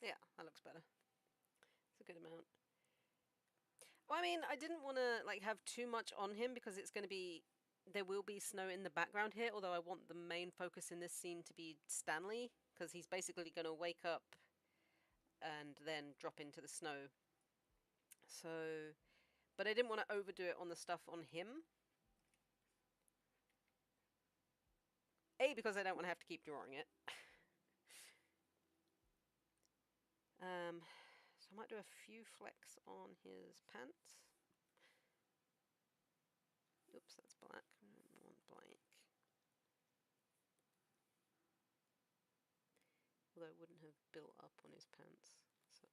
Yeah, that looks better. It's a good amount. Well, I mean, I didn't want to like have too much on him because it's going to be... There will be snow in the background here, although I want the main focus in this scene to be Stanley, because he's basically going to wake up and then drop into the snow. So... But I didn't want to overdo it on the stuff on him. A, because I don't want to have to keep drawing it. So I might do a few flecks on his pants. Oops, that's black. I want blank. Although it wouldn't have built up on his pants. So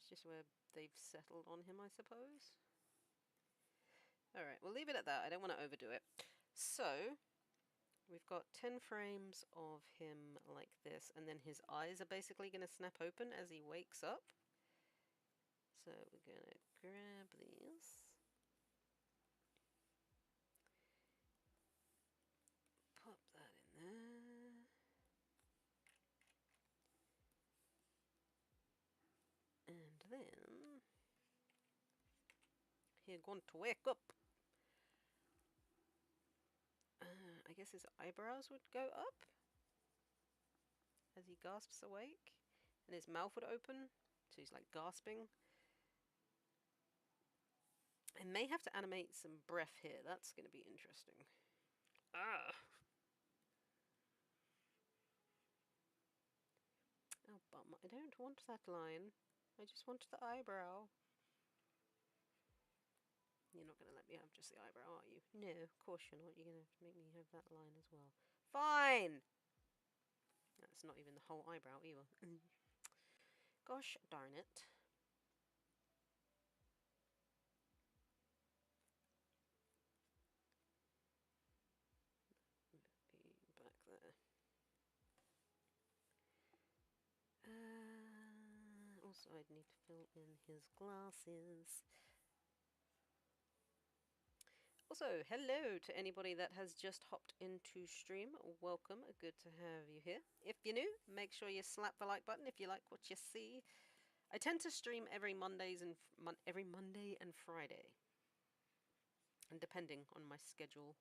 it's just where they've settled on him, I suppose. Alright, we'll leave it at that. I don't want to overdo it. So, we've got 10 frames of him like this, and then his eyes are basically going to snap open as he wakes up. So we're going to grab these. Pop that in there. And then he's going to wake up. I guess his eyebrows would go up as he gasps awake, and his mouth would open, so he's like gasping. I may have to animate some breath here. That's going to be interesting. Ah. Oh, bum. I don't want that line. I just want the eyebrow. You're not going to let me have just the eyebrow, are you? No, of course you're not. You're going to have to make me have that line as well. Fine! That's not even the whole eyebrow either. Gosh darn it. Also, I'd need to fill in his glasses. Also, hello to anybody that has just hopped into stream. Welcome, good to have you here. If you're new, make sure you slap the like button if you like what you see. I tend to stream every Monday and Friday, and depending on my schedule.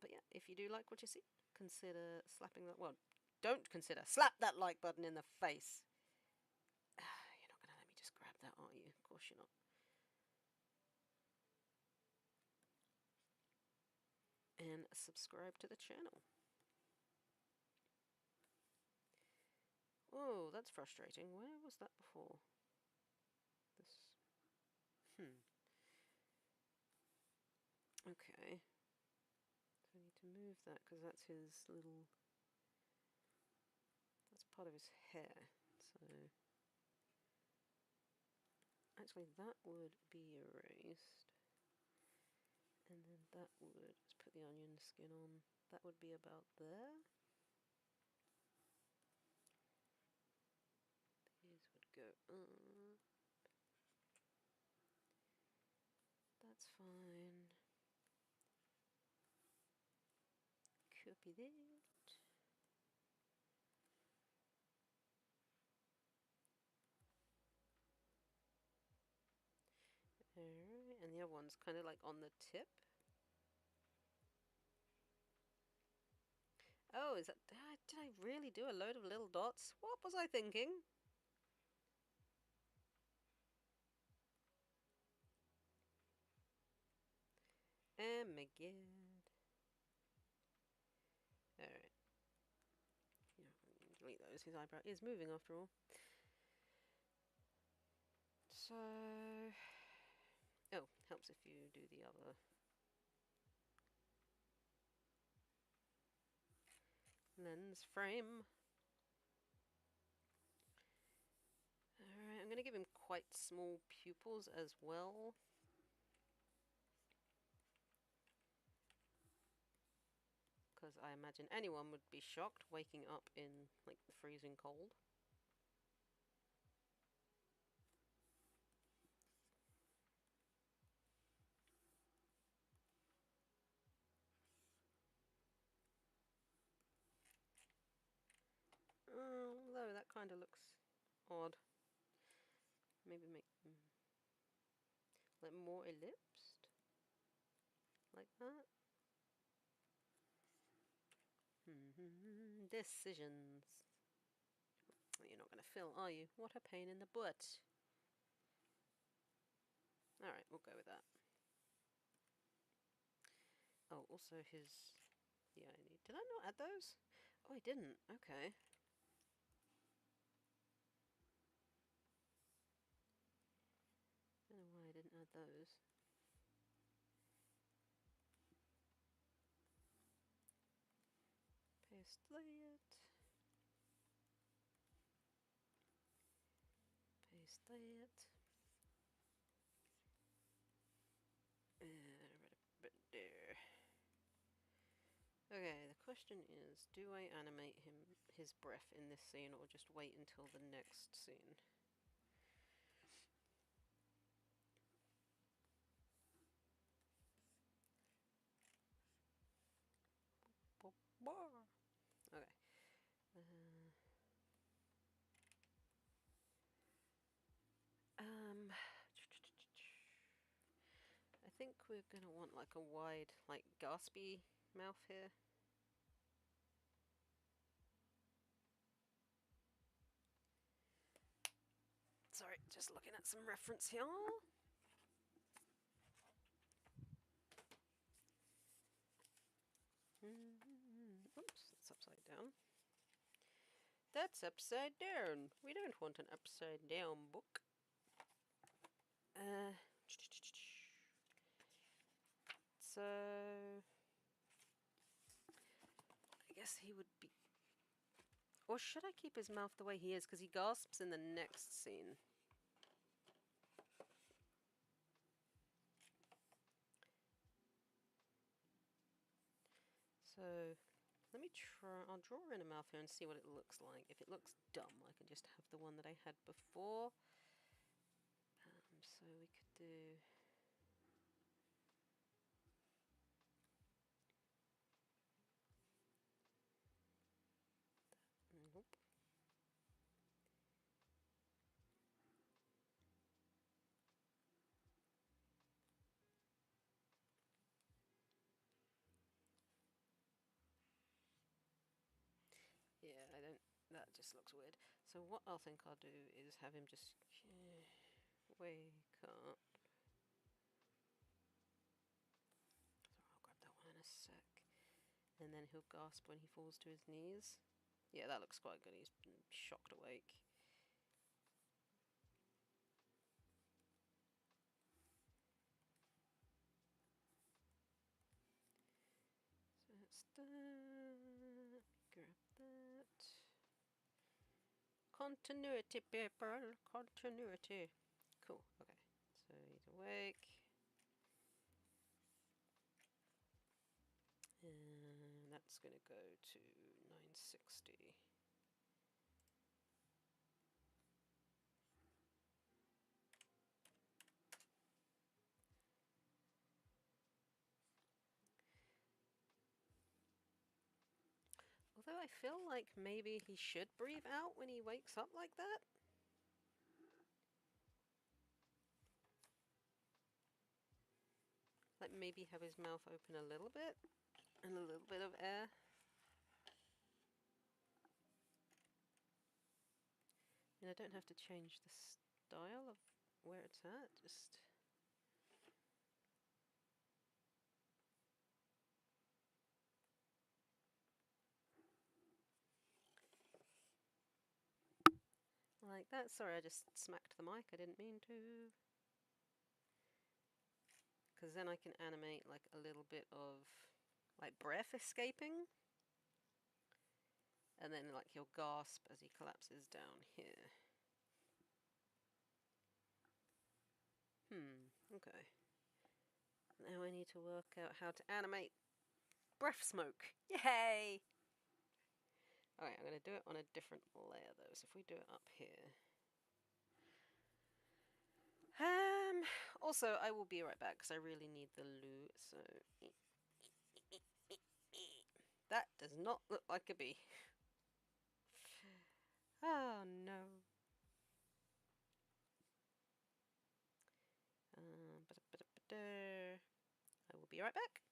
But yeah, if you do like what you see, consider slapping that. Well, don't consider. Slap that like button in the face. You're not going to let me just grab that, are you? Of course you're not. And subscribe to the channel. Oh, that's frustrating. Where was that before? This. Okay. So I need to move that because that's his little. That's part of his hair. So. Actually, that would be erased. And then that would. Let's put the onion skin on. That would be about there. These would go up. That's fine. Copy that. Alright, and the other one's kind of like on the tip. Oh, is that... Did I really do a load of little dots? What was I thinking? Oh my god. Alright. Yeah, delete those. His eyebrow is moving after all. So... Oh, helps if you do the other... lens frame. Alright, I'm going to give him quite small pupils as well. Because I imagine anyone would be shocked waking up in, like, the freezing cold. Although that kind of looks odd. Maybe make them like more ellipsed, like that. Decisions. You're not going to fill, are you? What a pain in the butt. Alright, we'll go with that. Oh, also his... Yeah, I need... Did I not add those? Oh, I didn't. Okay. I don't know why I didn't add those. Paste that. Paste that. Right there. Okay, the question is, do I animate his breath in this scene or just wait until the next scene? Okay. I think we're gonna want like a wide, like gaspy mouth here. Sorry, just looking at some reference here. Oops, that's upside down. That's upside down. We don't want an upside down book. So I guess he would be... Or should I keep his mouth the way he is? Because he gasps in the next scene. So Let me try. I'll draw in a mouth here and see what it looks like. If it looks dumb, I can just have the one that I had before. So we could do. Nope. Yeah, I don't. That just looks weird. So what I think I'll do is have him just wake up. So I'll grab that one in a sec, and then he'll gasp when he falls to his knees. Yeah, that looks quite good. He's shocked awake. So that's that. Grab that. Continuity, people. Continuity. Cool. Okay. So he's awake. And that's going to go to 960. Although I feel like maybe he should breathe out when he wakes up like that. Like maybe have his mouth open a little bit and a little bit of air. And I don't have to change the style of where it's at, just... like that. Sorry, I just smacked the mic. I didn't mean to. Because then I can animate like a little bit of like breath escaping. And then like he'll gasp as he collapses down here. Okay. Now I need to work out how to animate breath smoke. Yay! Alright, I'm going to do it on a different layer though. So if we do it up here. Also, I will be right back because I really need the loot. So that does not look like a bee. Oh no. I will be right back.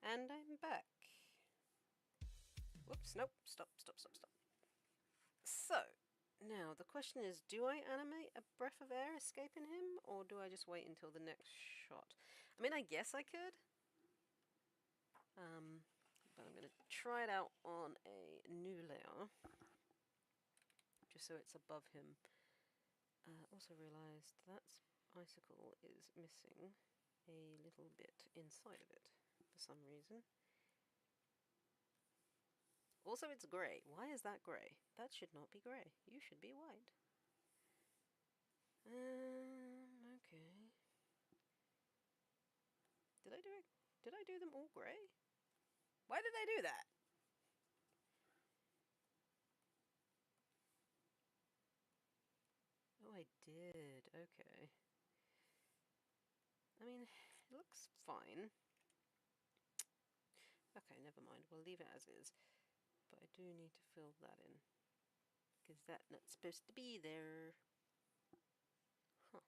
And I'm back. Whoops, nope, stop. So, now the question is, do I animate a breath of air escaping him, or do I just wait until the next shot? I mean, I guess I could. But I'm going to try it out on a new layer, just so it's above him. Also realised that icicle is missing. a little bit inside of it for some reason. Also, it's grey. Why is that grey? That should not be grey. You should be white. Okay. Did I do it? Did I do them all grey? Why did I do that? Oh, I did. Okay. I mean, it looks fine. Okay, never mind. We'll leave it as is. But I do need to fill that in. Because that's not supposed to be there. Huh.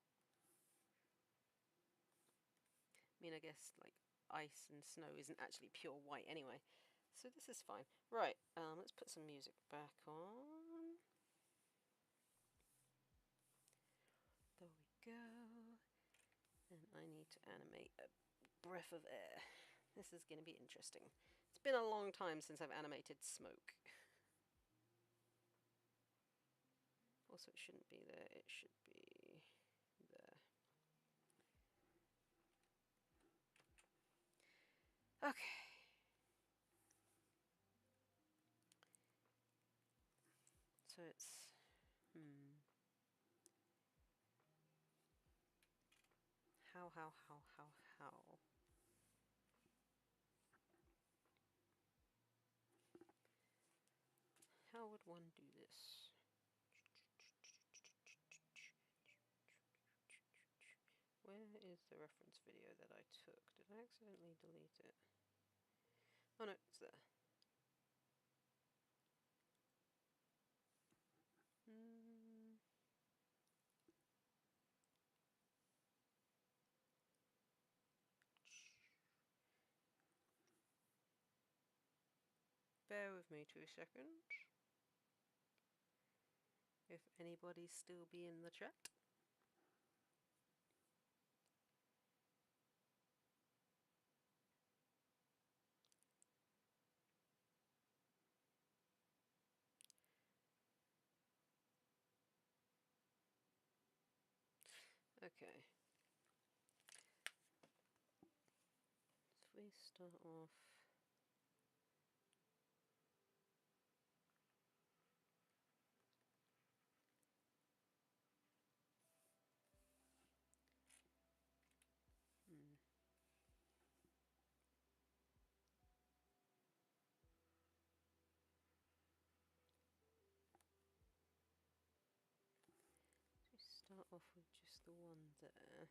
I mean, I guess, like, ice and snow isn't actually pure white anyway. So this is fine. Right, let's put some music back on. There we go. And I need to animate a breath of air. This is going to be interesting. It's been a long time since I've animated smoke. Also, it shouldn't be there. It should be there. Okay. So it's... How? How would one do this? Where is the reference video that I took? Did I accidentally delete it? Oh no, it's there. Bear with me 2 seconds. If anybody's still be in the chat. Okay. If we start off... We start off with just the one there.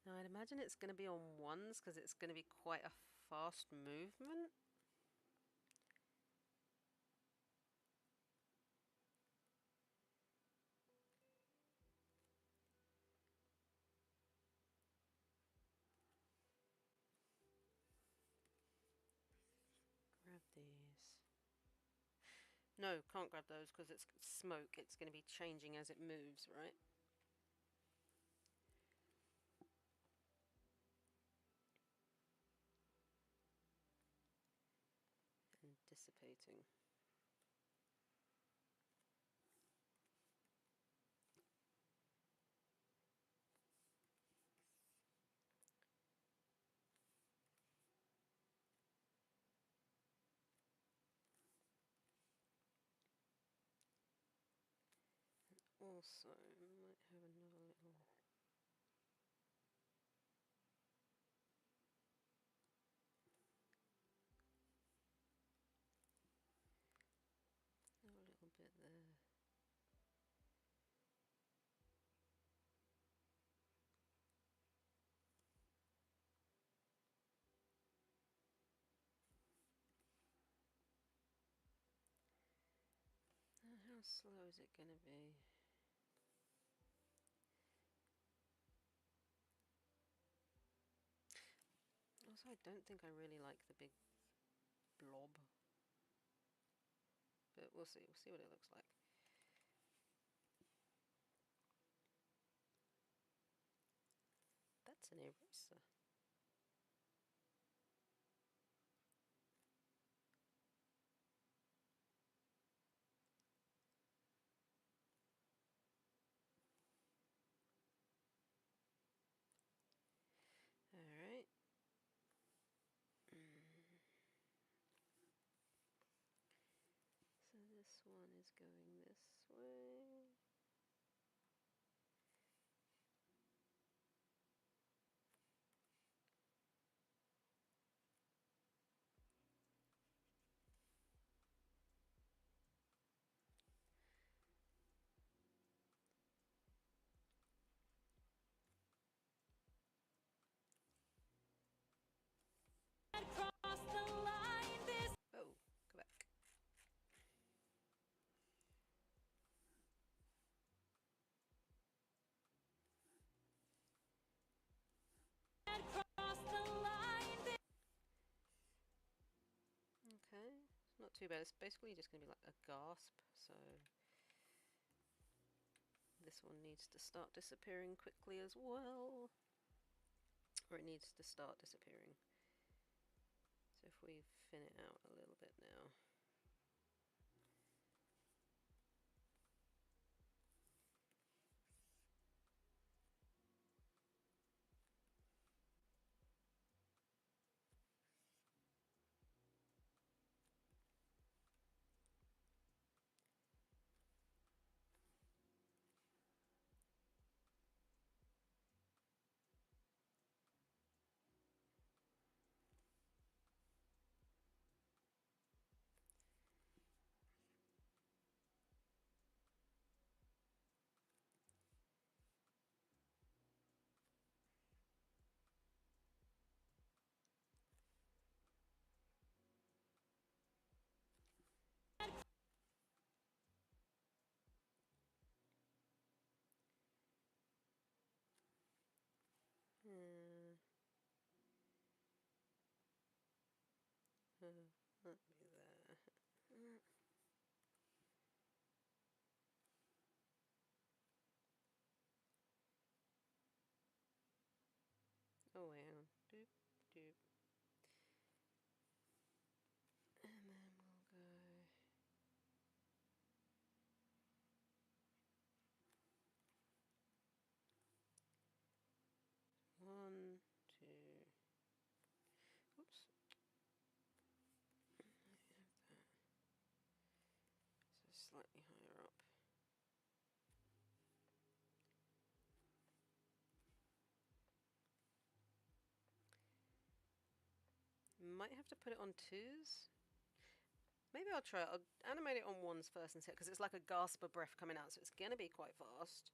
Now I'd imagine it's going to be on ones because it's going to be quite a fast movement. Grab these. No, can't grab those because it's smoke. It's going to be changing as it moves, right? And dissipating. Also, might have another little... A little bit there. How slow is it going to be? Also, I don't think I really like the big blob. But we'll see. We'll see what it looks like. That's an eraser. cross the line. This Oh, go back. cross the line. Okay, it's not too bad. It's basically just going to be like a gasp, so this one needs to start disappearing quickly as well. Or it needs to start disappearing. So if we thin it out a little bit now. That'd be there. Oh, wait, hang on. Doop, doop. And then we'll go. One, two. Oops. So slightly higher up. Might have to put it on twos. Maybe I'll try it. I'll animate it on ones first instead, because it's like a gasp of breath coming out, so it's going to be quite fast.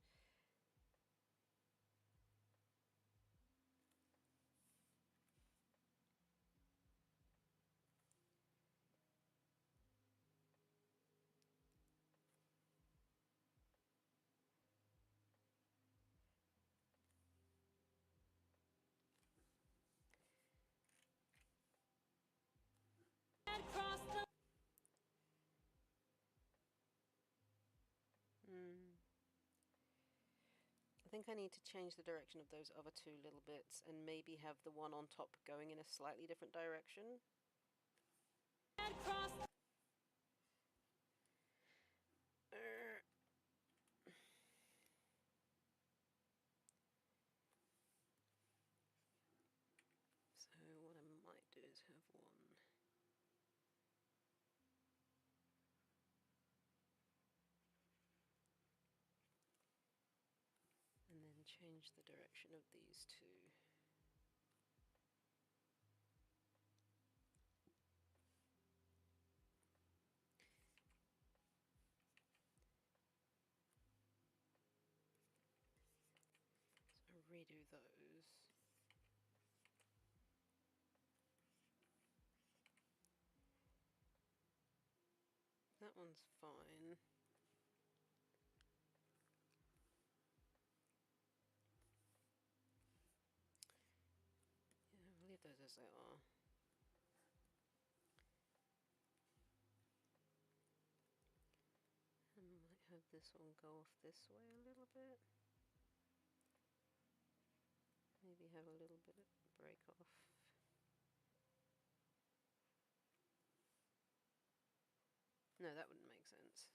cross the I think I need to change the direction of those other two little bits and maybe have the one on top going in a slightly different direction. cross So what I might do is have one. And then change the direction of these two. So redo those. That one's fine. Yeah, I'll leave those as they are. I might have this one go off this way a little bit. Maybe have a little bit of break off. No, that wouldn't make sense.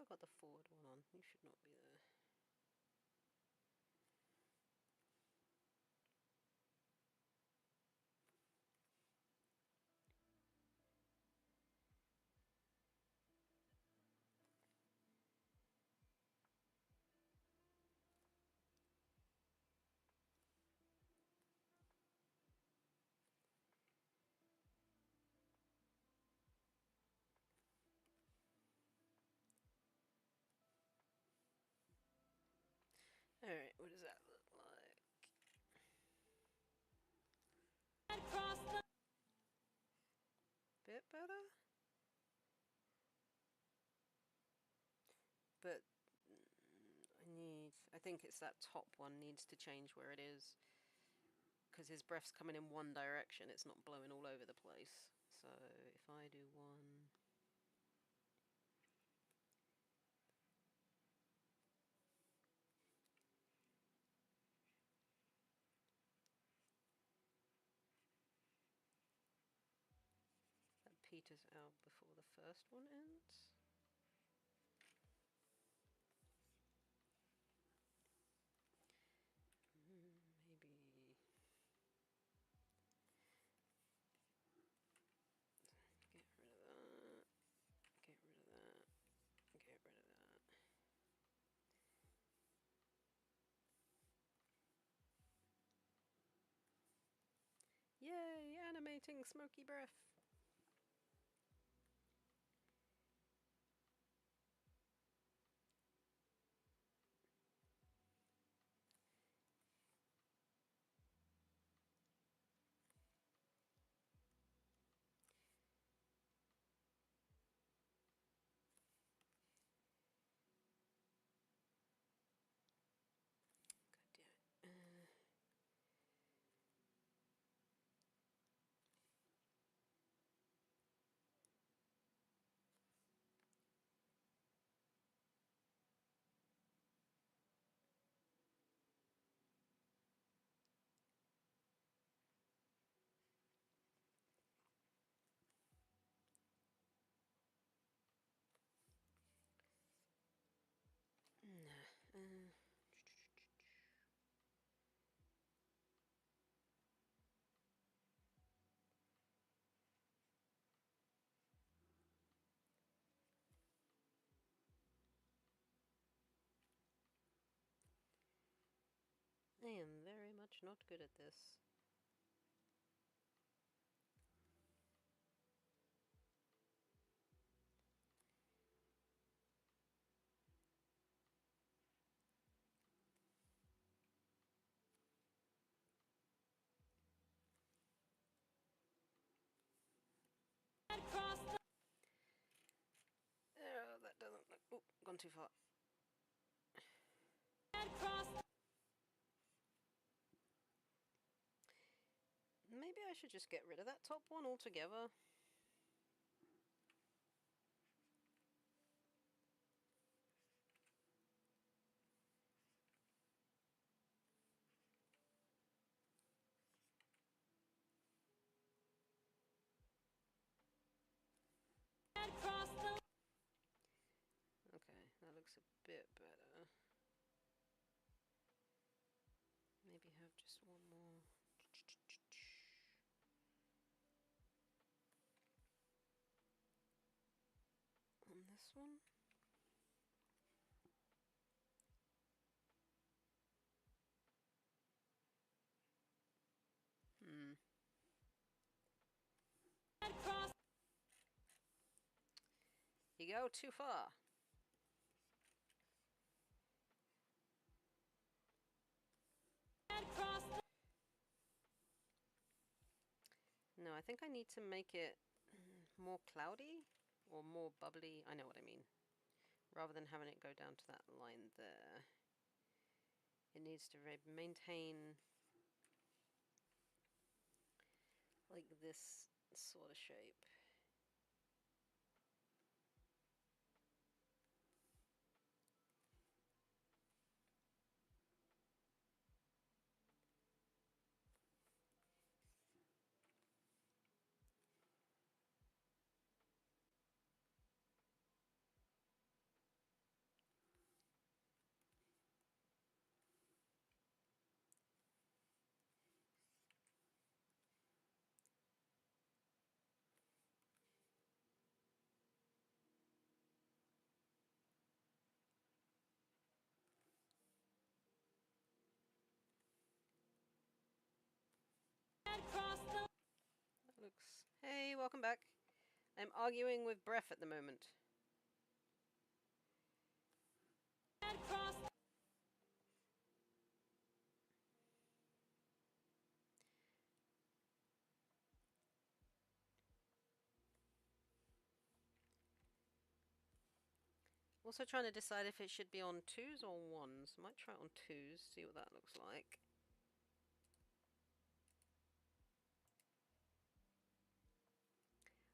got the forward one on. You should not be there. Alright, what does that look like? Bit better? But I think it's that top one needs to change where it is. Because his breath's coming in one direction, it's not blowing all over the place. So if I do one... That peters out before the first one ends. Maybe... Get rid of that. Get rid of that. Get rid of that. Yay! Animating smoky breath! God damn it. I am very much not good at this. Oh, that doesn't look... Oh, gone too far. Maybe I should just get rid of that top one altogether. Okay, that looks a bit better. Maybe have just one more. On this one? You go too far. No, I think I need to make it more cloudy or more bubbly. I know what I mean. Rather than having it go down to that line there. It needs to maintain like this sort of shape. Hey, welcome back. I'm arguing with breath at the moment. Also trying to decide if it should be on 2s or 1s. Might try it on 2s, see what that looks like.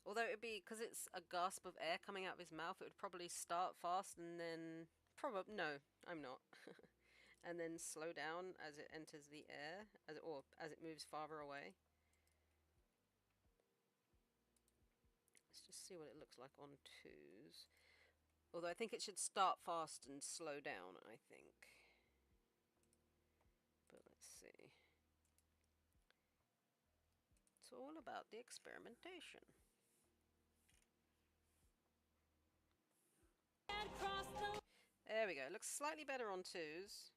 Although it would be, because it's a gasp of air coming out of his mouth, it would probably start fast and then... no, I'm not. And then slow down as it enters the air, or as it moves farther away. Let's just see what it looks like on 2s. Although I think it should start fast and slow down, I think. But let's see. It's all about the experimentation. There we go. Looks slightly better on 2s.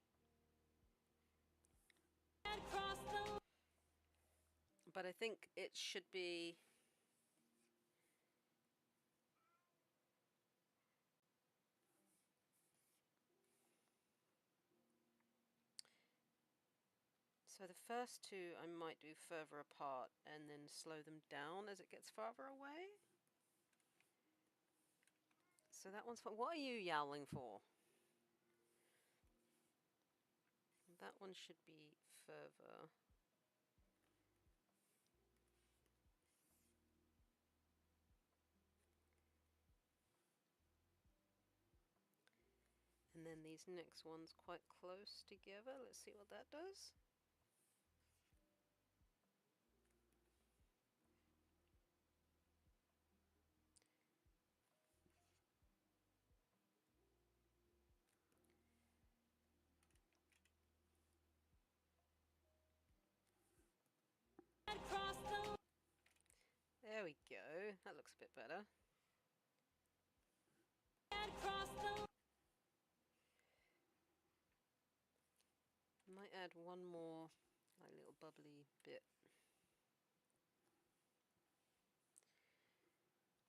But I think it should be... So the first 2 I might do further apart and then slow them down as it gets farther away. So that one's fun. What are you yowling for? That one should be further. And then these next ones quite close together. Let's see what that does. There we go. That looks a bit better. Might add one more like little bubbly bit.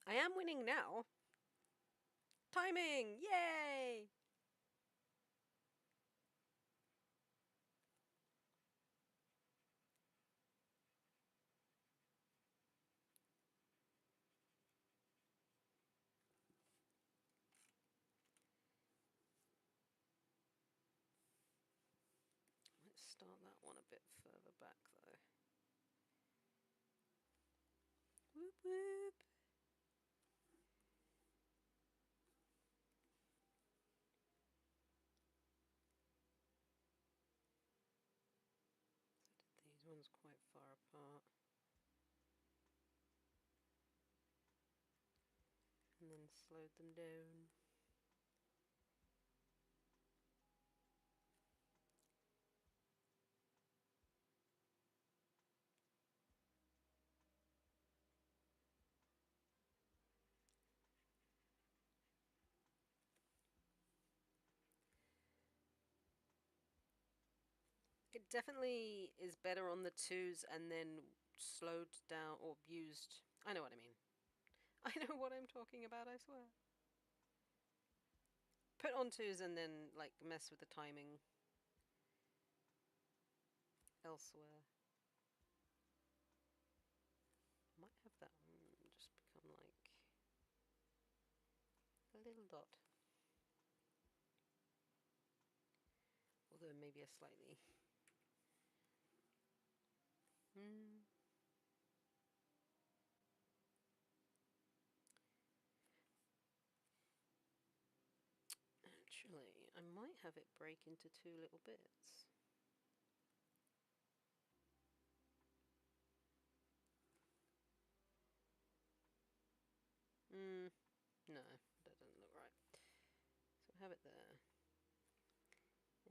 I am winning now. Timing! Yay! Let's start that one a bit further back though. Whoop whoop! So did these ones quite far apart. And then slowed them down. It definitely is better on the 2s and then slowed down or used. I know what I mean. I know what I'm talking about, I swear. Put on 2s and then, like, mess with the timing elsewhere. Might have that one just become like a little dot. Although maybe a slightly... Actually, I might have it break into 2 little bits. No, that doesn't look right. So have it there.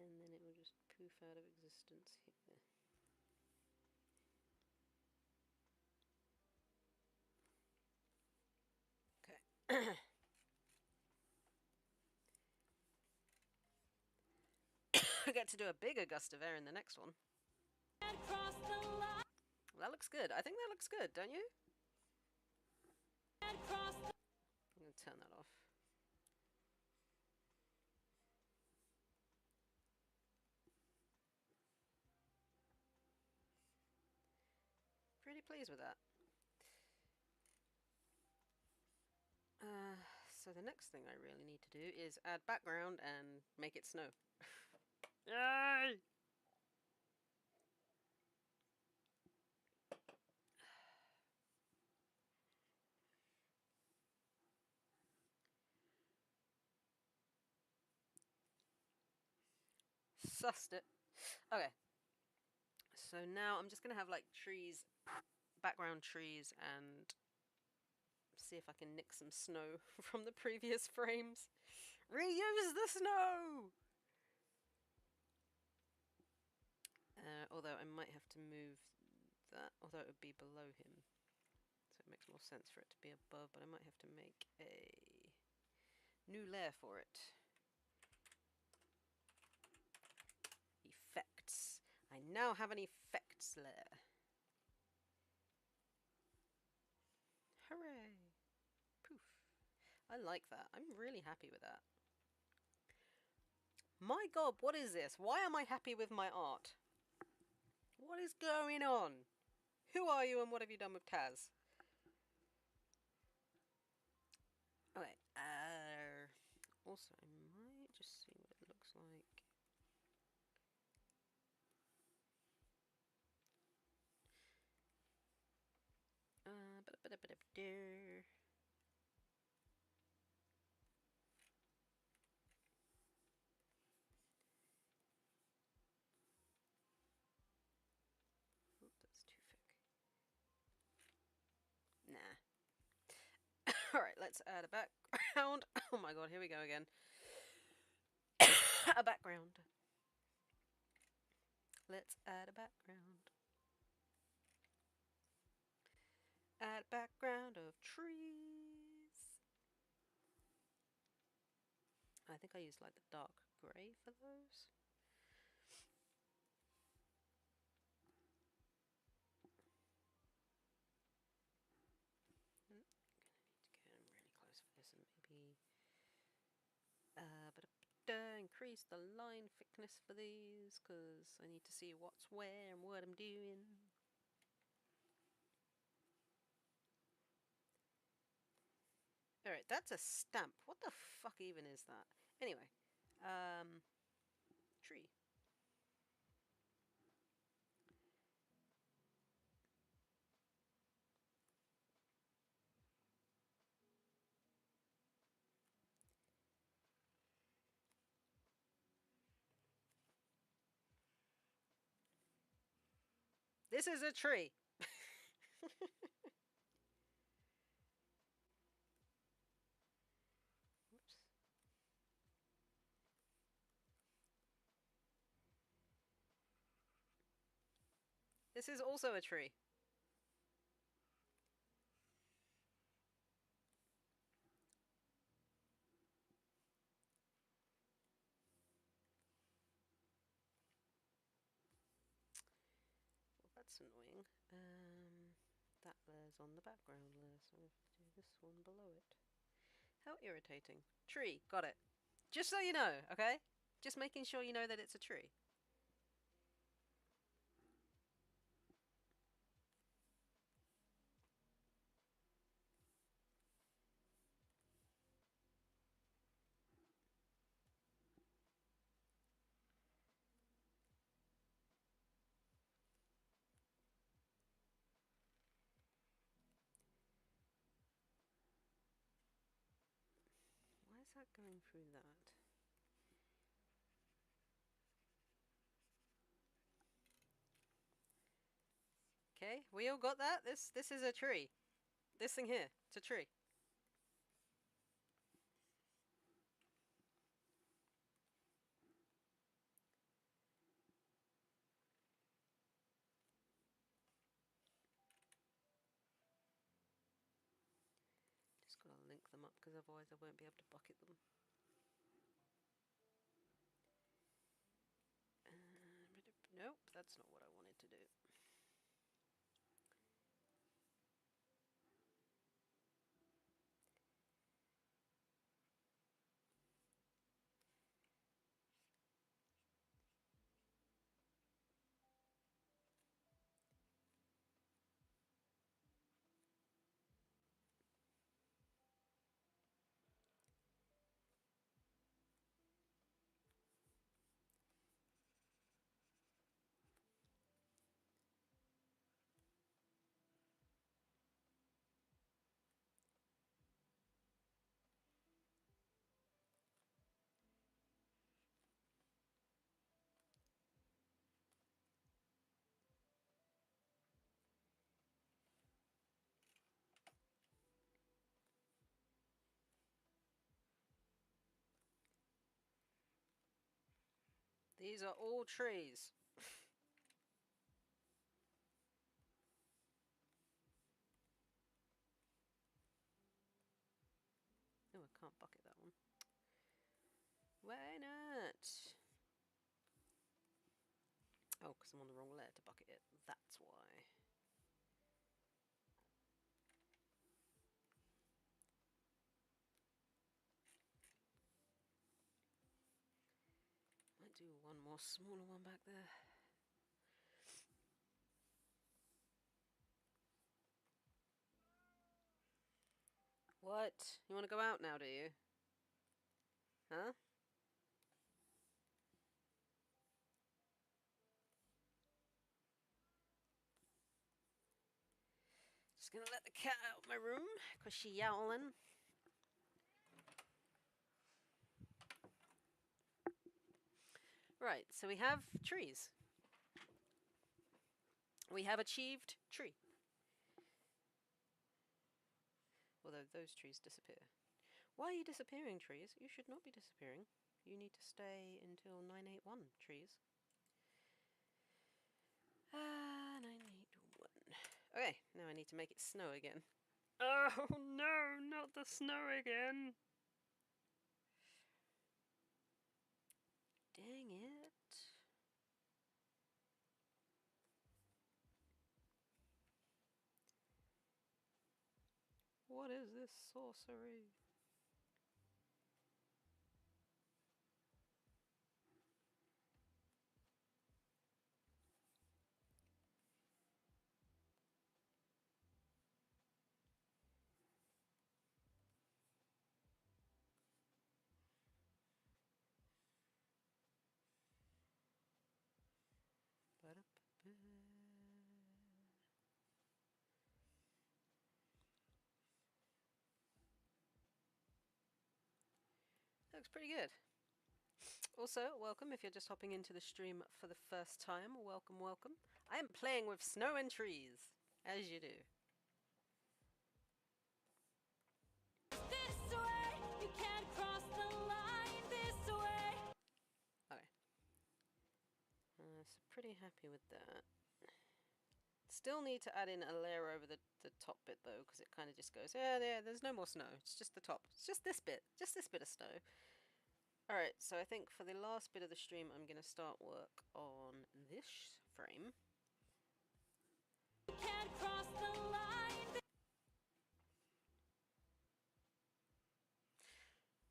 And then it will just poof out of existence here. Okay. I get to do a bigger gust of air in the next one. Well, that looks good. I think that looks good, don't you? and cross the I'm going to turn that off. Pretty pleased with that. So the next thing I really need to do is add background and make it snow. Yay! Sussed it. Okay. So now I'm just going to have like trees, background trees, and see if I can nick some snow from the previous frames. Reuse the snow! Although I might have to move that, although it would be below him. So it makes more sense for it to be above, but I might have to make a new layer for it. Effects. I now have an effects layer. Hooray! Poof. I like that. I'm really happy with that. My god, what is this? Why am I happy with my art? What is going on? Who are you and what have you done with Taz? Okay, also I might just see what it looks like. Oop, that's too thick. Nah. Alright, let's add a background. Oh my god, here we go again. A background. Let's add a background. Add a background of trees. I think I used like the dark grey for those. Gonna need to get really close for this and maybe increase the line thickness for these because I need to see what's where and what I'm doing. Alright, that's a stamp. What the fuck even is that? Anyway, tree. This is a tree. Whoops. This is also a tree. Well, that's annoying. That layer's on the background layer, so I have to do this one below it. How irritating. Tree, got it. Just so you know, okay? Just making sure you know that it's a tree. Why is that going through that? Okay, we all got that? This is a tree. This thing here, it's a tree. Just gotta link them up because otherwise I won't be able to bucket them. Nope, that's not what I wanted to do. These are all trees. Oh, I can't bucket that one. Why not? Oh, because I'm on the wrong layer to bucket it. That's why. Might do one more smaller one back there. What? You want to go out now, do you? Huh? Just gonna let the cat out of my room, because she yowling. Right, so we have trees. We have achieved tree. Although those trees disappear. Why are you disappearing, trees? You should not be disappearing. You need to stay until 981, trees. 981. Okay, now I need to make it snow again. Oh no, not the snow again! Dang it. What is this sorcery? Looks pretty good. Also, welcome if you're just hopping into the stream for the first time. Welcome, welcome. I am playing with snow and trees, as you do. This way, you can't cross the line this way. Okay. So pretty happy with that. Still need to add in a layer over the top bit though, because it kind of just goes, yeah, there's no more snow. It's just the top. It's just this bit of snow. Alright, so I think for the last bit of the stream, I'm going to start work on this frame. You can't cross the line.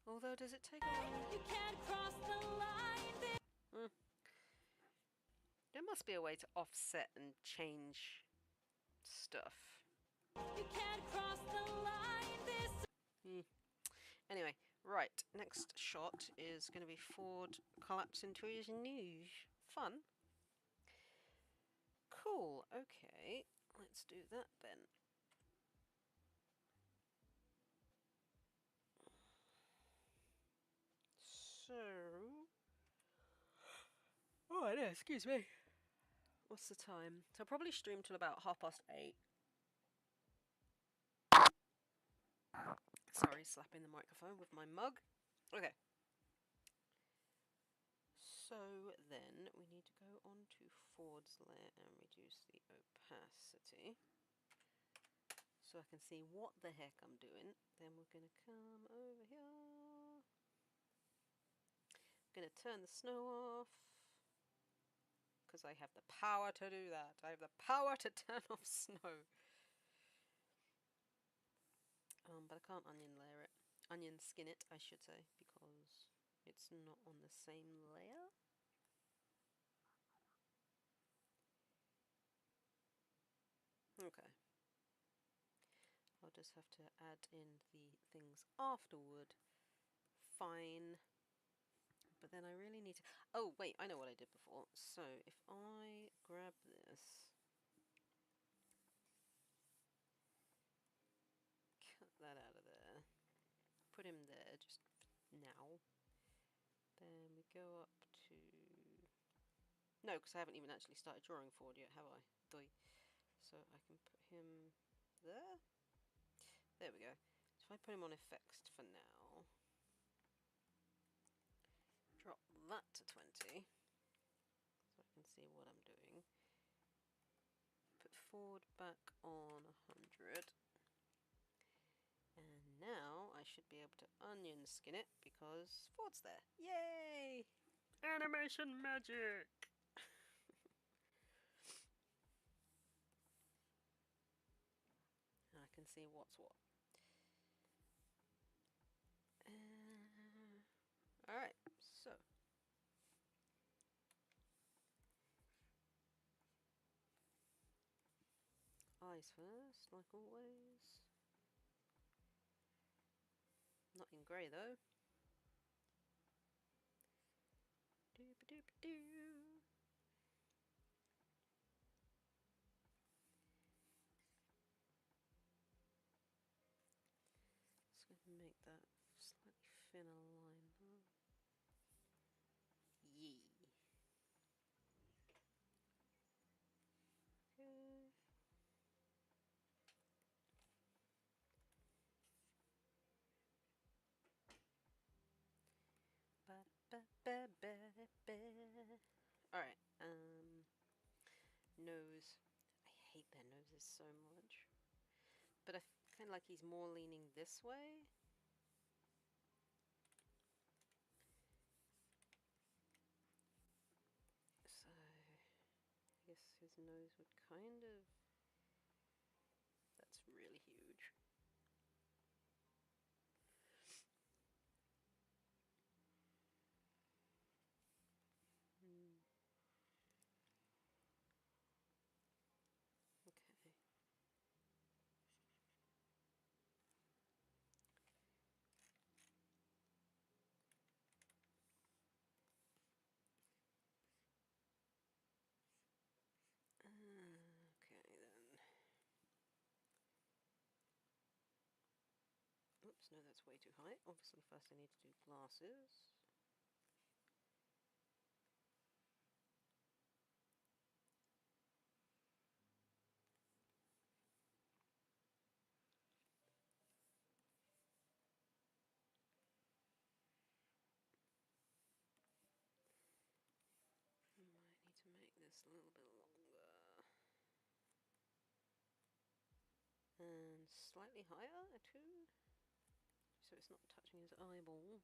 Although, does it take a while? You can't cross the line. There must be a way to offset and change stuff. You can't cross the line this. Anyway, right, next shot is going to be Ford collapsing to his knees. Fun. Cool, okay, let's do that then. So... Oh, I know, excuse me. What's the time? So I'll probably stream till about 8:30. Sorry, slapping the microphone with my mug. Okay. So then we need to go on to Ford's layer and reduce the opacity. So I can see what the heck I'm doing. Then we're going to come over here. I'm going to turn the snow off. Because I have the power to do that. I have the power to turn off snow. But I can't onion layer it. Onion skin it, I should say, because it's not on the same layer. Okay. I'll just have to add in the things afterward. Fine. But then I really need to... Oh, wait, I know what I did before. So, if I grab this... Cut that out of there. Put him there, just now. Then we go up to... No, because I haven't even actually started drawing forward yet, have I? Doi. So I can put him there. There we go. So if I put him on effects for now, drop that to 20. see what I'm doing. Put Ford back on 100. And now I should be able to onion skin it because Ford's there. Yay! Animation magic! I can see what's what. Alright, so. Eyes first, like always. Not in grey though. Doop-a-doop-a-doo. Just going to make that slightly thinner line though. Yee. Okay. Alright, nose. I hate their noses so much. But I kind of like he's more leaning this way. So, I guess his nose would kind of... That's really huge. Okay. Okay then. Oops, no, that's way too high. Obviously, first I need to do glasses. Might need to make this a little bit longer. And slightly higher, too. So it's not touching his eyeball.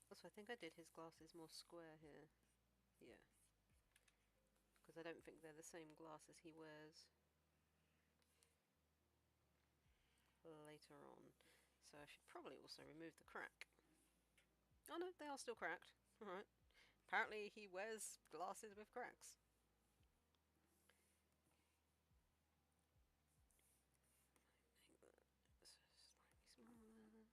Also, I think I did his glasses more square here. Yeah. Because I don't think they're the same glasses he wears later on. So I should probably also remove the crack. Oh no, they are still cracked. Alright. Apparently he wears glasses with cracks. Make that slightly smaller.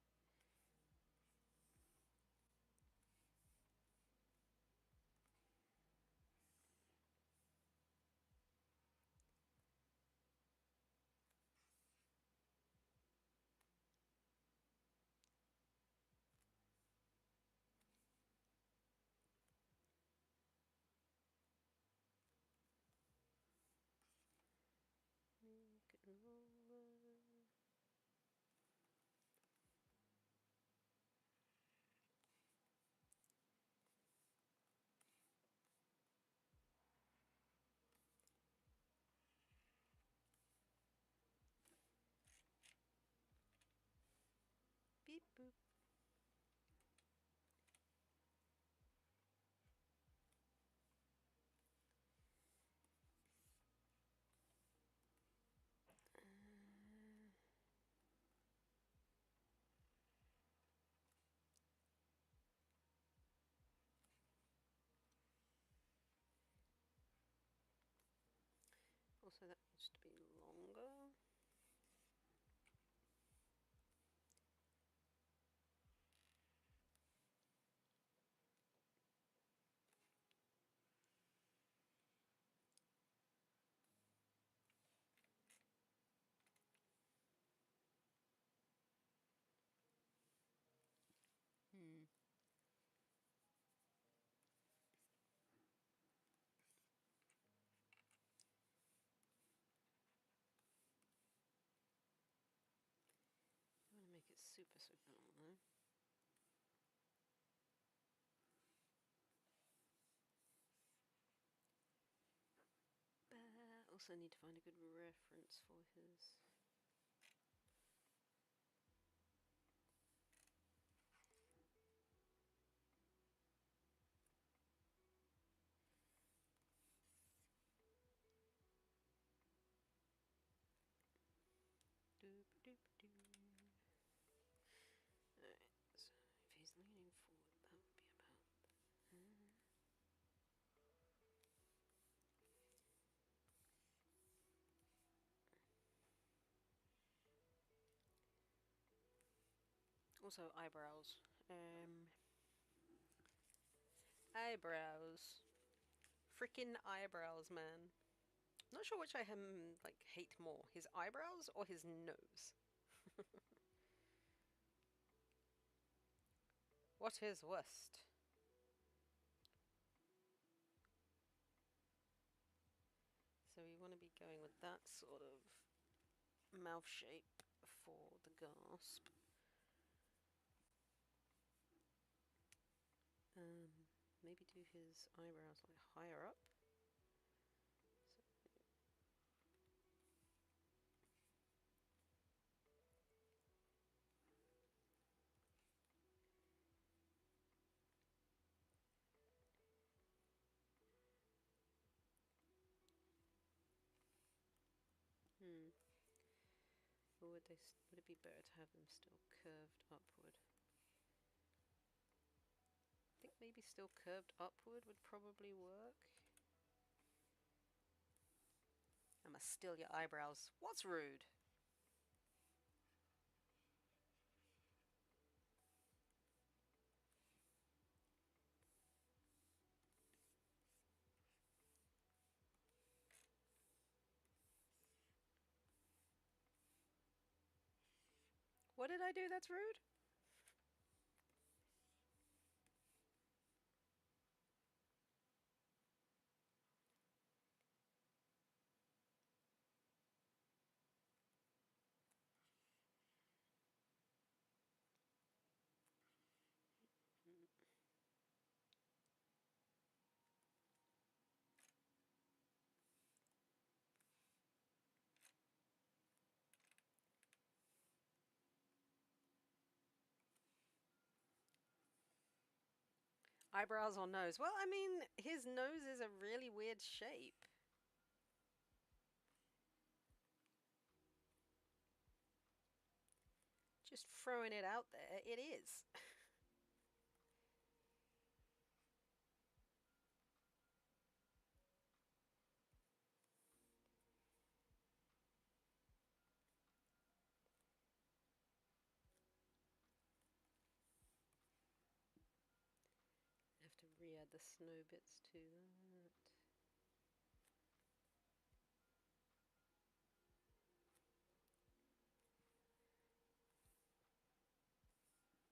Make it longer. Beep boop. Also, that needs to be longer. also need to find a good reference for his... Doop doop doo. Alright, so if he's leaning forward, that would be about there. Also, eyebrows. Eyebrows. Freaking eyebrows, man. Not sure which I like hate more, his eyebrows or his nose. What is worst? So we want to be going with that sort of mouth shape for the gasp. Maybe do his eyebrows like higher up. Or would it be better to have them still curved upward? I think maybe still curved upward would probably work. I'ma steal your eyebrows. What's rude? What did I do that's rude? Eyebrows or nose? Well, I mean, his nose is a really weird shape. Just throwing it out there, it is. I have to re-add the snow bits to that.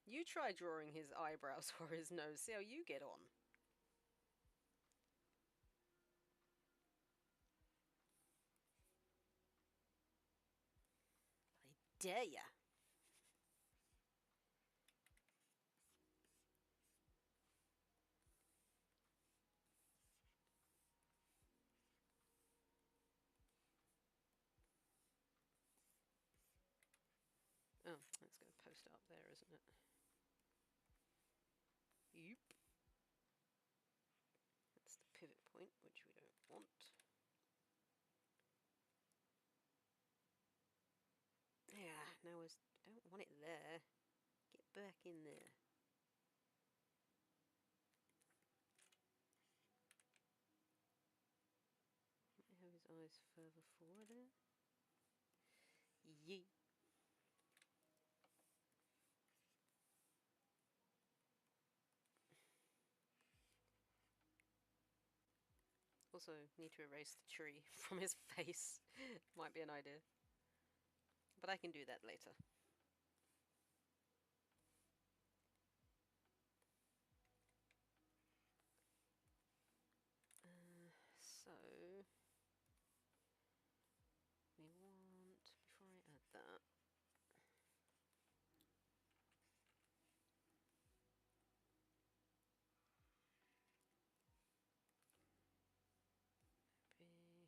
You try drawing his eyebrows or his nose, see how you get on. I dare ya. Oh, that's going to post it up there, isn't it? Yep. That's the pivot point, which we don't want. Yeah, now I don't want it there. Get back in there. Might have his eyes further forward there. Yee. Also, need to erase the tree from his face. Might be an idea. But I can do that later. So... we want... before I add that... maybe...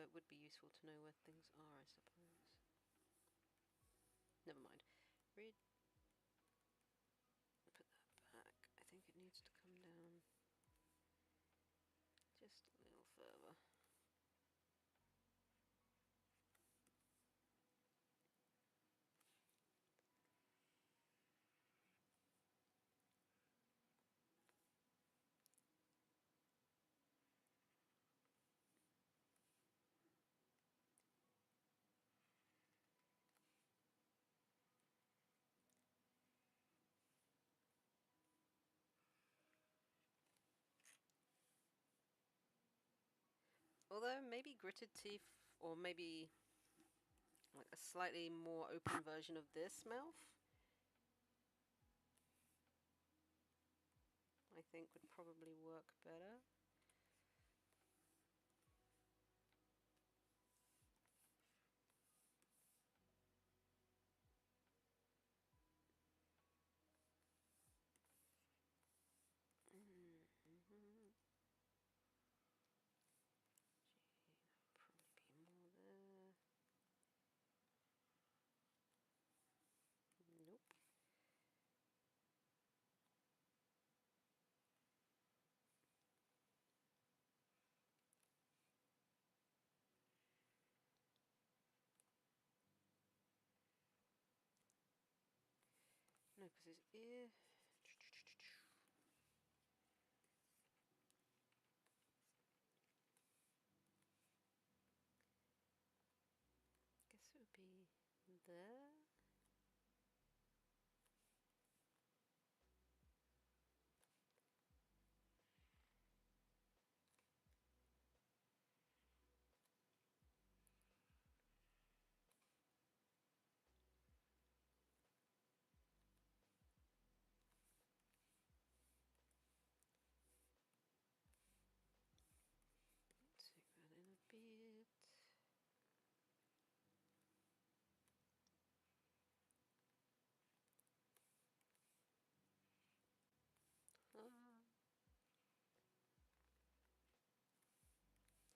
Although it would be useful to know where things are, I suppose. Never mind. Read. Put that back. I think it needs to come down just a little further. Although maybe gritted teeth, or maybe like a slightly more open version of this mouth, I think would probably work better. Probably be more there. Nope. No, because his ear. Guess it would be there. Take that in a bit.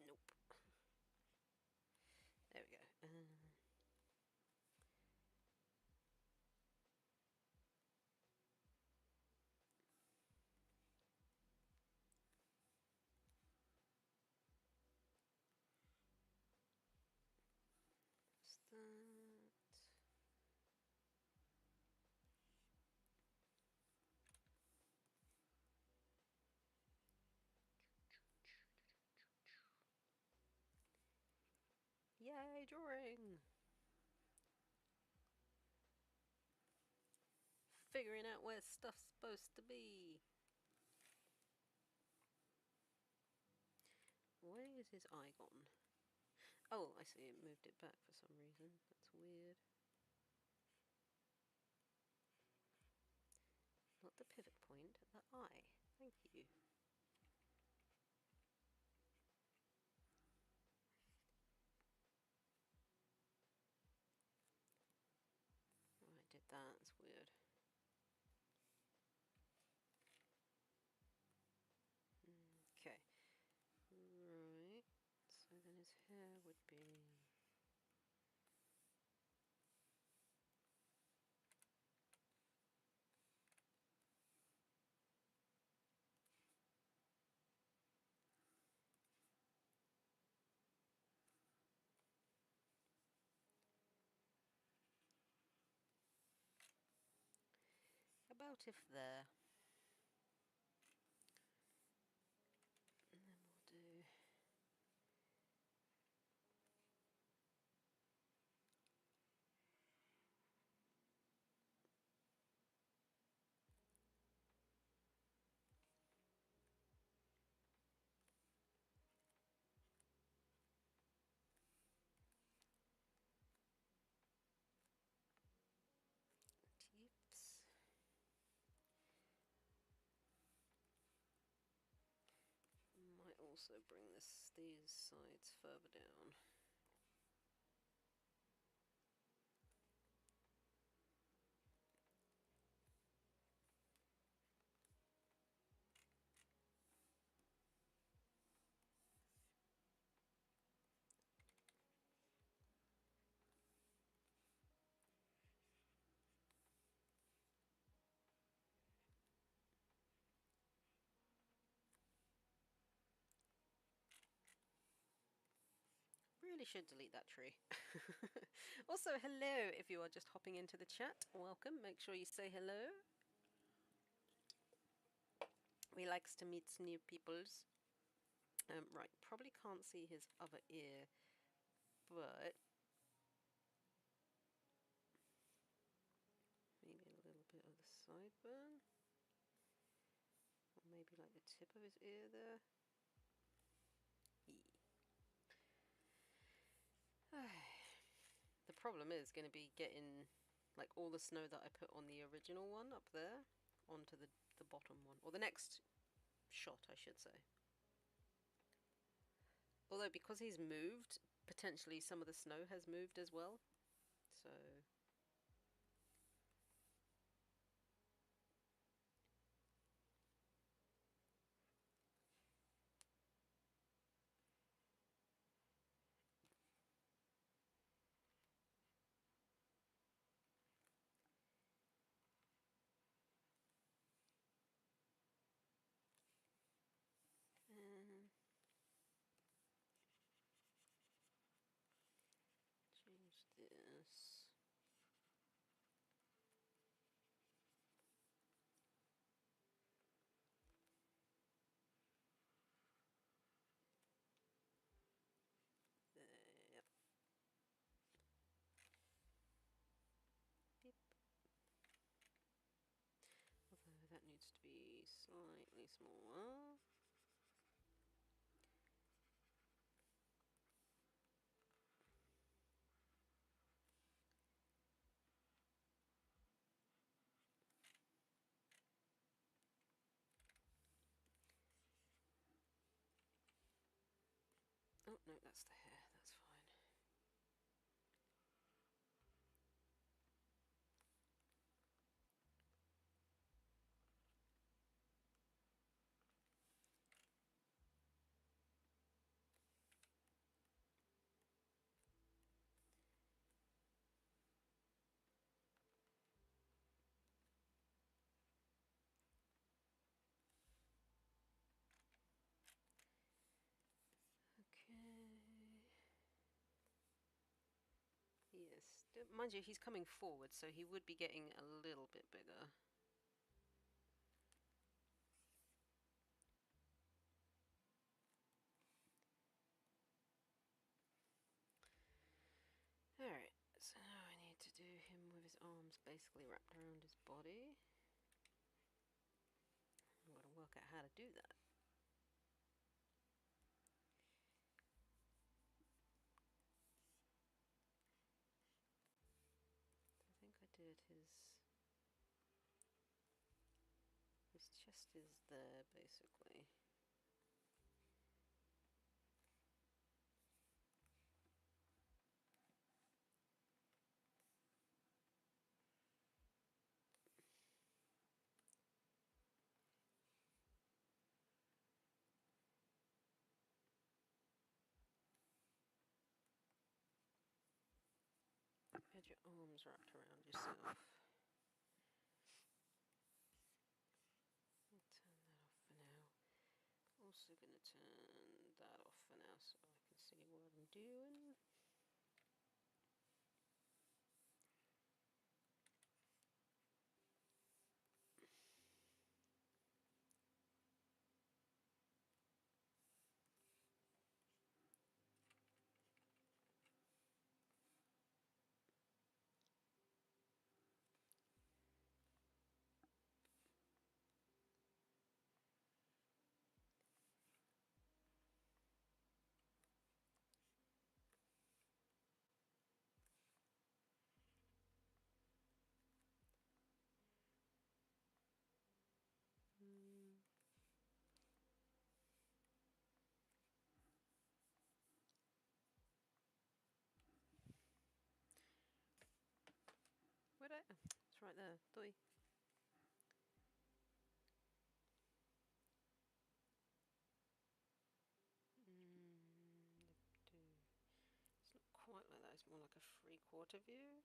Nope. There we go. What's that? Yay, drawing! Figuring out where stuff's supposed to be. Where is his eye gone? Oh, I see, it moved it back for some reason. That's weird. Not the pivot point, the eye. Thank you. Oh, I did that, that's weird. Okay. Right. So then his hair would be... about if there. And then we'll do... tips. Might also bring these sides further down. really should delete that tree. Also, hello if you are just hopping into the chat. Welcome. Make sure you say hello. We likes to meet new peoples. Right, probably can't see his other ear, but maybe a little bit of the sideburn. Or maybe like the tip of his ear there. The problem is going to be getting like all the snow that I put on the original one up there onto the bottom one, or the next shot I should say. Although because he's moved, potentially some of the snow has moved as well, so... change this. There, yep. Beep. Although that needs to be slightly smaller. Oh, no, that's the hair. That's fine. Okay. Yes. Mind you, he's coming forward, so he would be getting a little bit bigger. Alright, so now I need to do him with his arms basically wrapped around his body. I've got to work out how to do that. I think I did his chest is there basically. Get your arms wrapped around yourself. I'll turn that off for now. Also gonna turn that off for now so I can see what I'm doing. Where'd I? It's right there. Toy. It's not quite like that. It's more like a 3/4 view.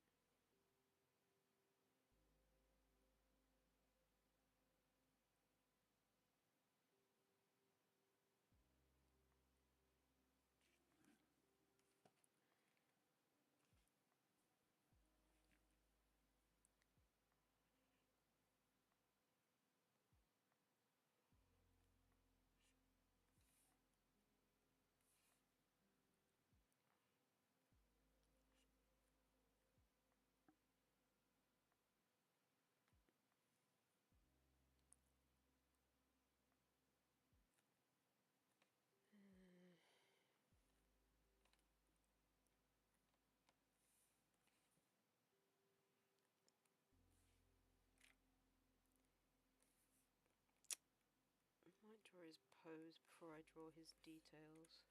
his pose before I draw his details.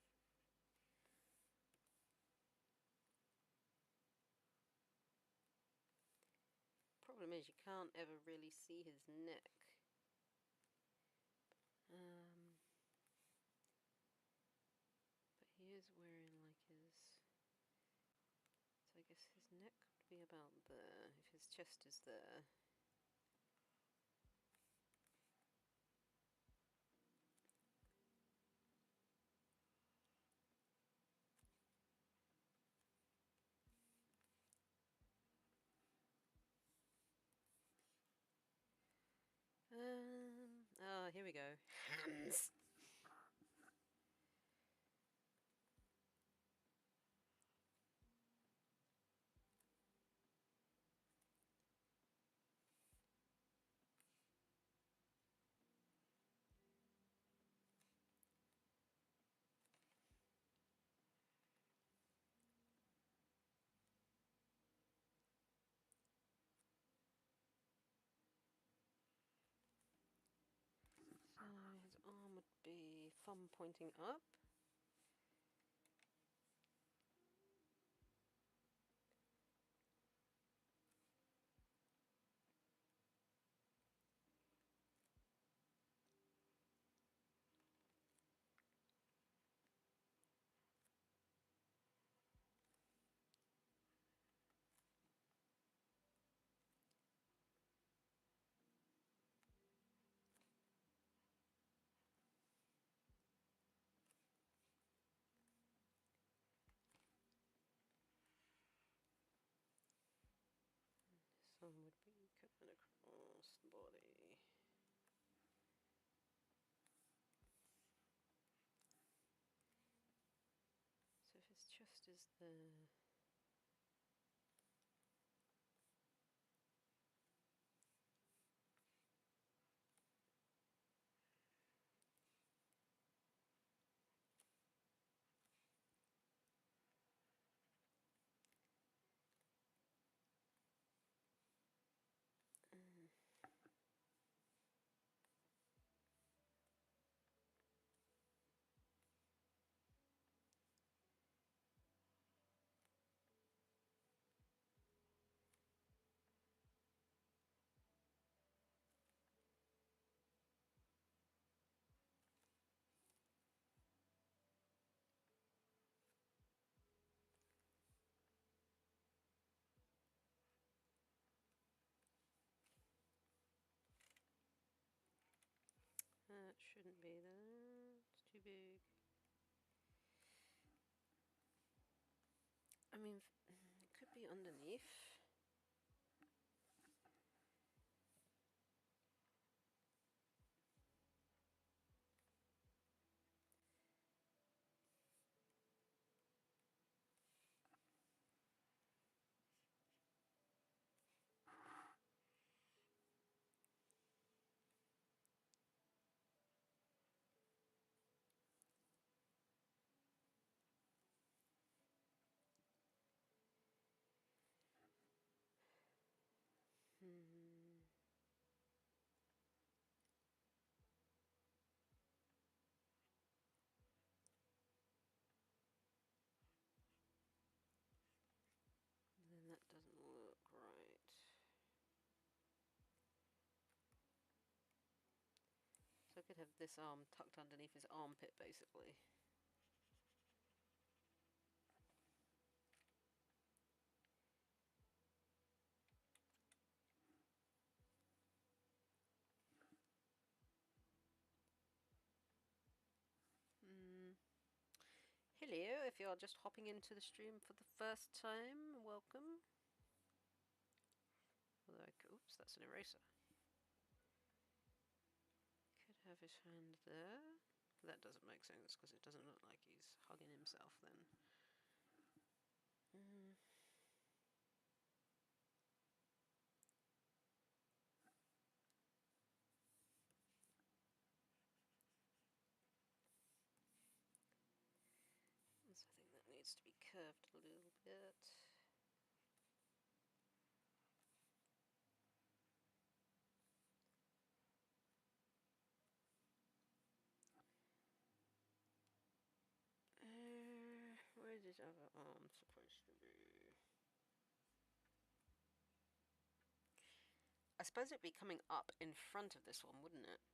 Problem is, you can't ever really see his neck. But he is wearing like his... So I guess his neck would be about there, if his chest is there. Oh, here we go. Hands! So his arm would be thumb pointing up. Some would be coming across the body. So if his chest is there... That shouldn't be there. It's too big. I mean, it could be underneath. Then that doesn't look right. So I could have this arm tucked underneath his armpit, basically. Hello, if you're just hopping into the stream for the first time, welcome. Although oops, that's an eraser. Could have his hand there. That doesn't make sense because it doesn't look like he's hugging himself then. So I think that needs to be curved a little bit. his other arm supposed to be? I suppose it'd be coming up in front of this one, wouldn't it?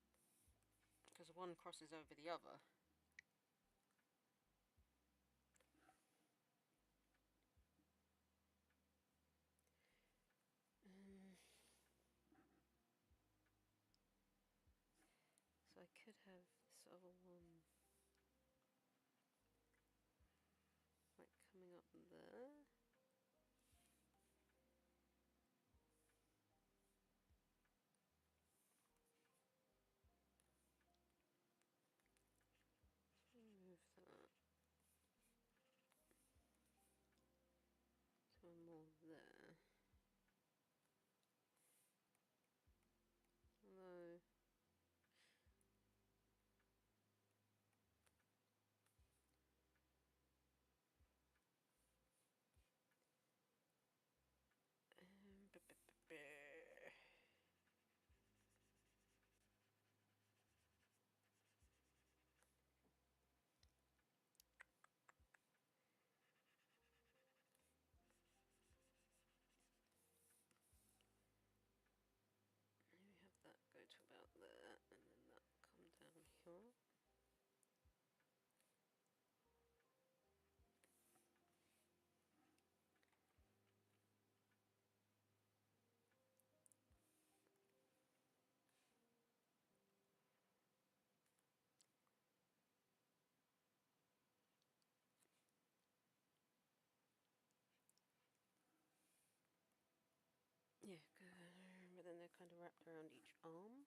Because one crosses over the other. So I could have this other one like coming up there. Move that to more there. Although maybe have that go to about there, and then that come down here. Yeah, good. But then they're kind of wrapped around each arm.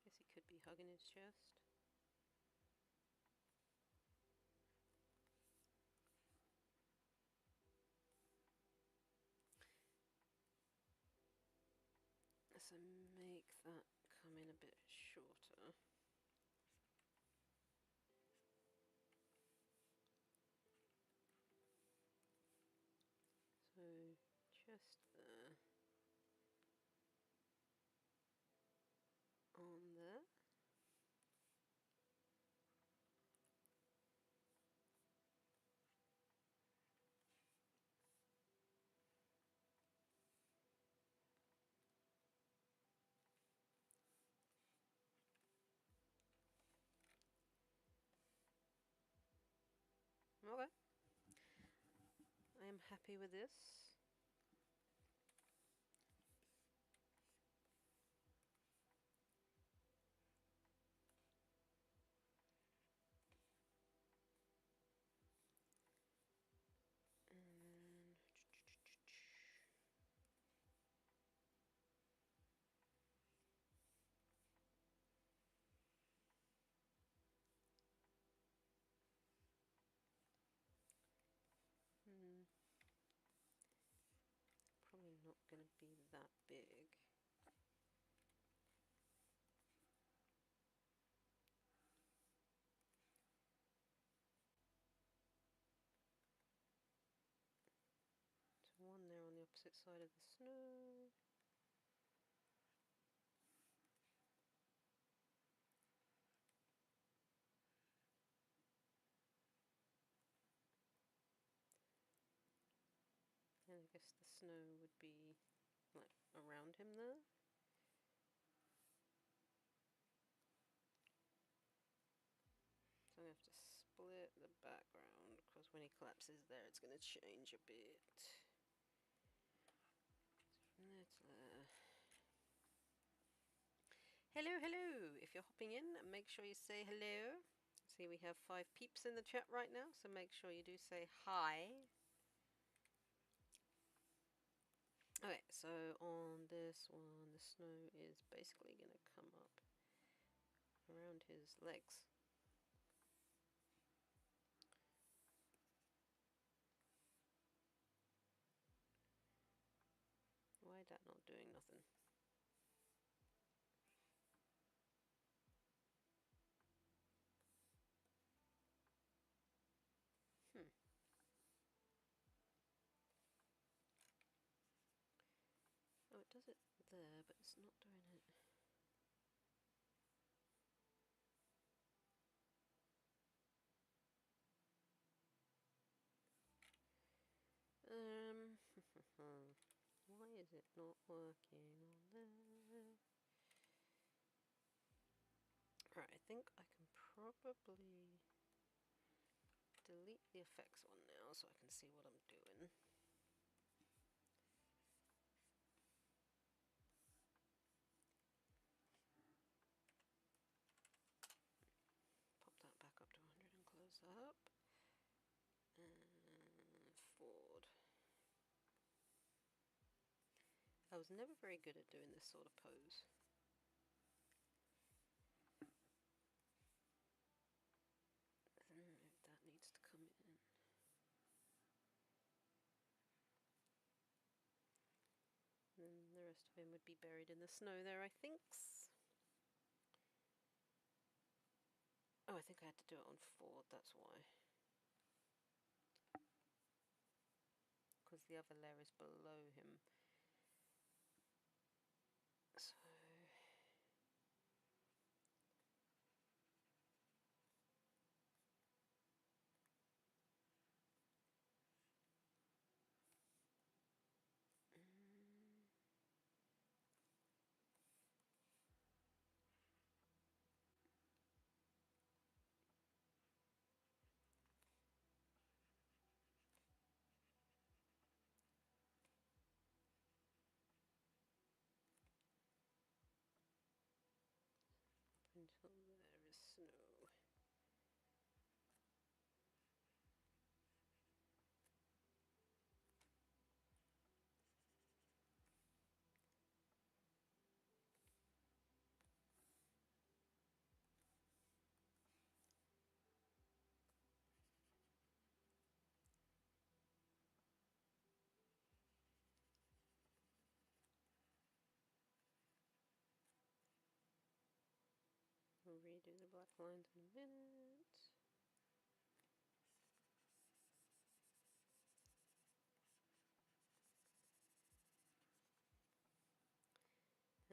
Guess he could be hugging his chest. So make that come in a bit shorter. So just there. On there. Okay. I am happy with this. And then probably not going to be that big. So one there on the opposite side of the snow. And I guess the snow would be like around him there. So I'm going to have to split the background because when he collapses there it's going to change a bit. From there to there. Hello, hello! If you're hopping in, make sure you say hello. See, we have 5 peeps in the chat right now, so make sure you do say hi. Okay, so on this one, the snow is basically going to come up around his legs. Why that not doing nothing? Oh, it does it there, but it's not doing it. Why is it not working on there? Right, I think I can probably delete the effects one now so I can see what I'm doing. Pop that back up to 100 and close that up. And forward. I was never very good at doing this sort of pose. That needs to come in. And the rest of him would be buried in the snow there, I think. Oh, I think I had to do it on forward, that's why. Because the other layer is below him. So... until there is snow. We'll redo the black lines in a minute.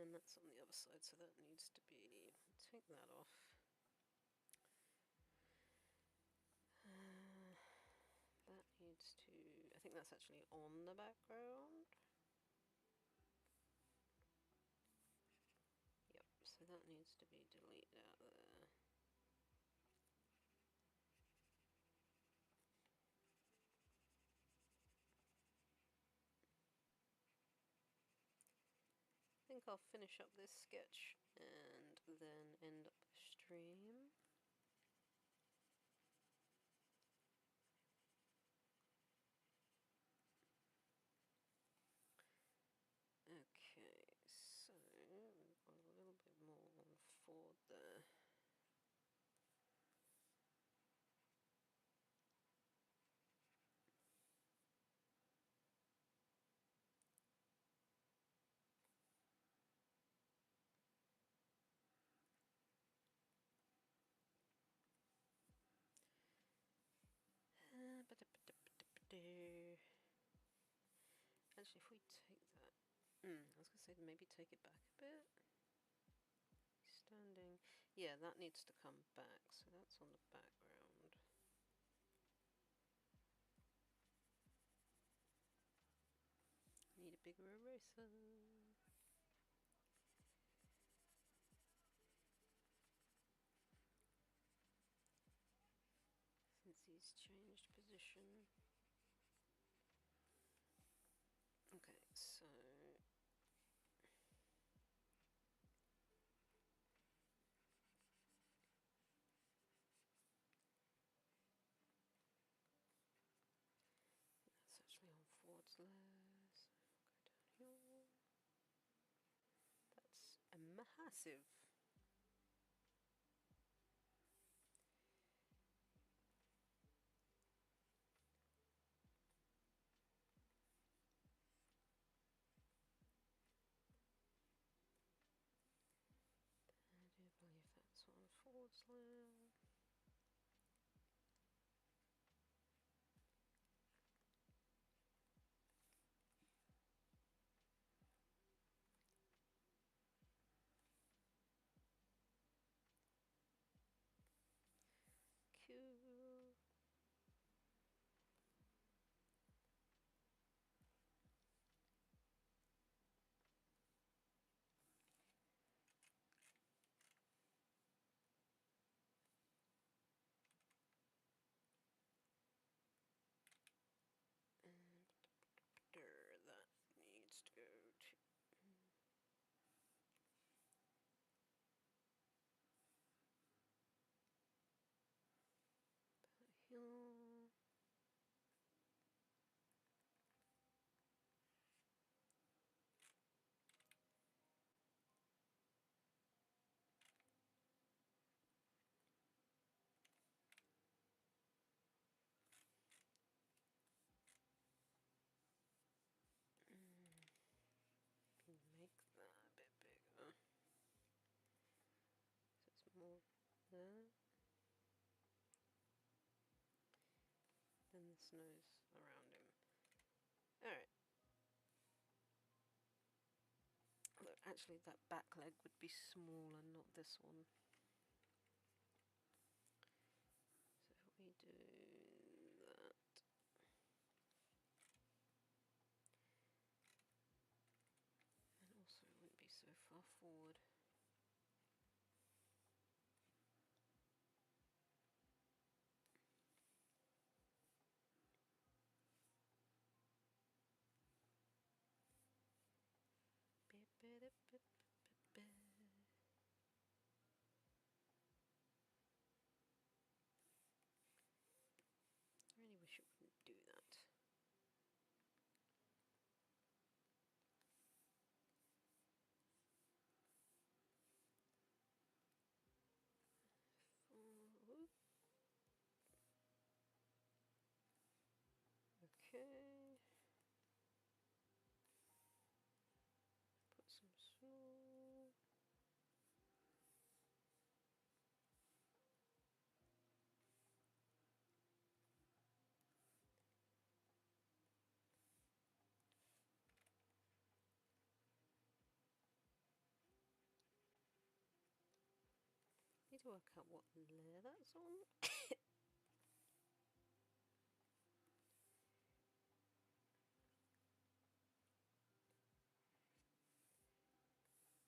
And that's on the other side, so that needs to be... take that off. That needs to... I think that's actually on the background. Yep, so that needs to be deleted out there. I think I'll finish up this sketch and then end up the stream. Okay, so we've got a little bit more on forward there. Actually, if we take that, I was going to say maybe take it back a bit. Standing, yeah, that needs to come back, so that's on the background. Need a bigger eraser. Since he's changed position. Okay, so that's actually on forwards there. So go down passive. I do believe that's one forward slam. Cool. And that needs to go to here. Make that a bit bigger. So it's more there. Then the snow's around him. Alright. Look, actually that back leg would be smaller, not this one. So if we do that. And also it wouldn't be so far forward. I really wish it wouldn't do that. Okay. Put some snow. Need to work out what layer that's on.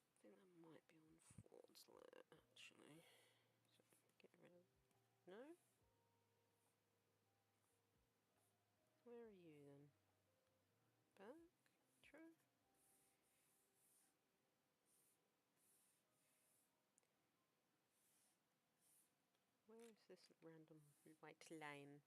I think that might be on Ford's layer actually. So get rid of. No? Where are you then? Back? True? Where is this random white line?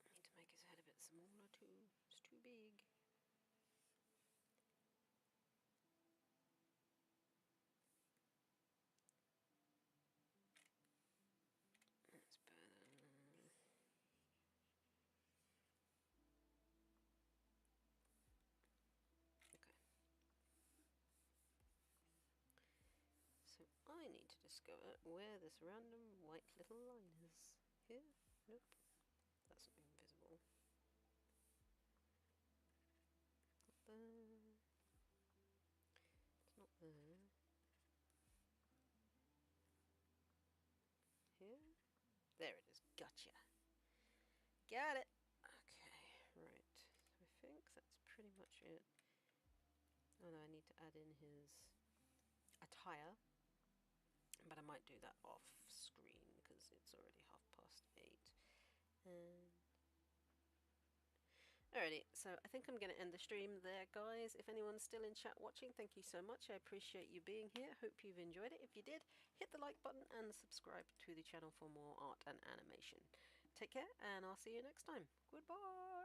I need to make his head a bit smaller too. It's too big. That's better. Okay. So I need to discover where this random white little line is. Here? Nope. That's not invisible. Not there. It's not there. Here? There it is. Gotcha. Got it. Okay, right. So I think that's pretty much it. Oh no, I need to add in his attire. But I might do that off screen because it's already 8:30. And Alrighty, so I think I'm going to end the stream there, guys. If anyone's still in chat watching, thank you so much. I appreciate you being here. Hope you've enjoyed it. If you did, hit the like button and subscribe to the channel for more art and animation. Take care, and I'll see you next time. Goodbye!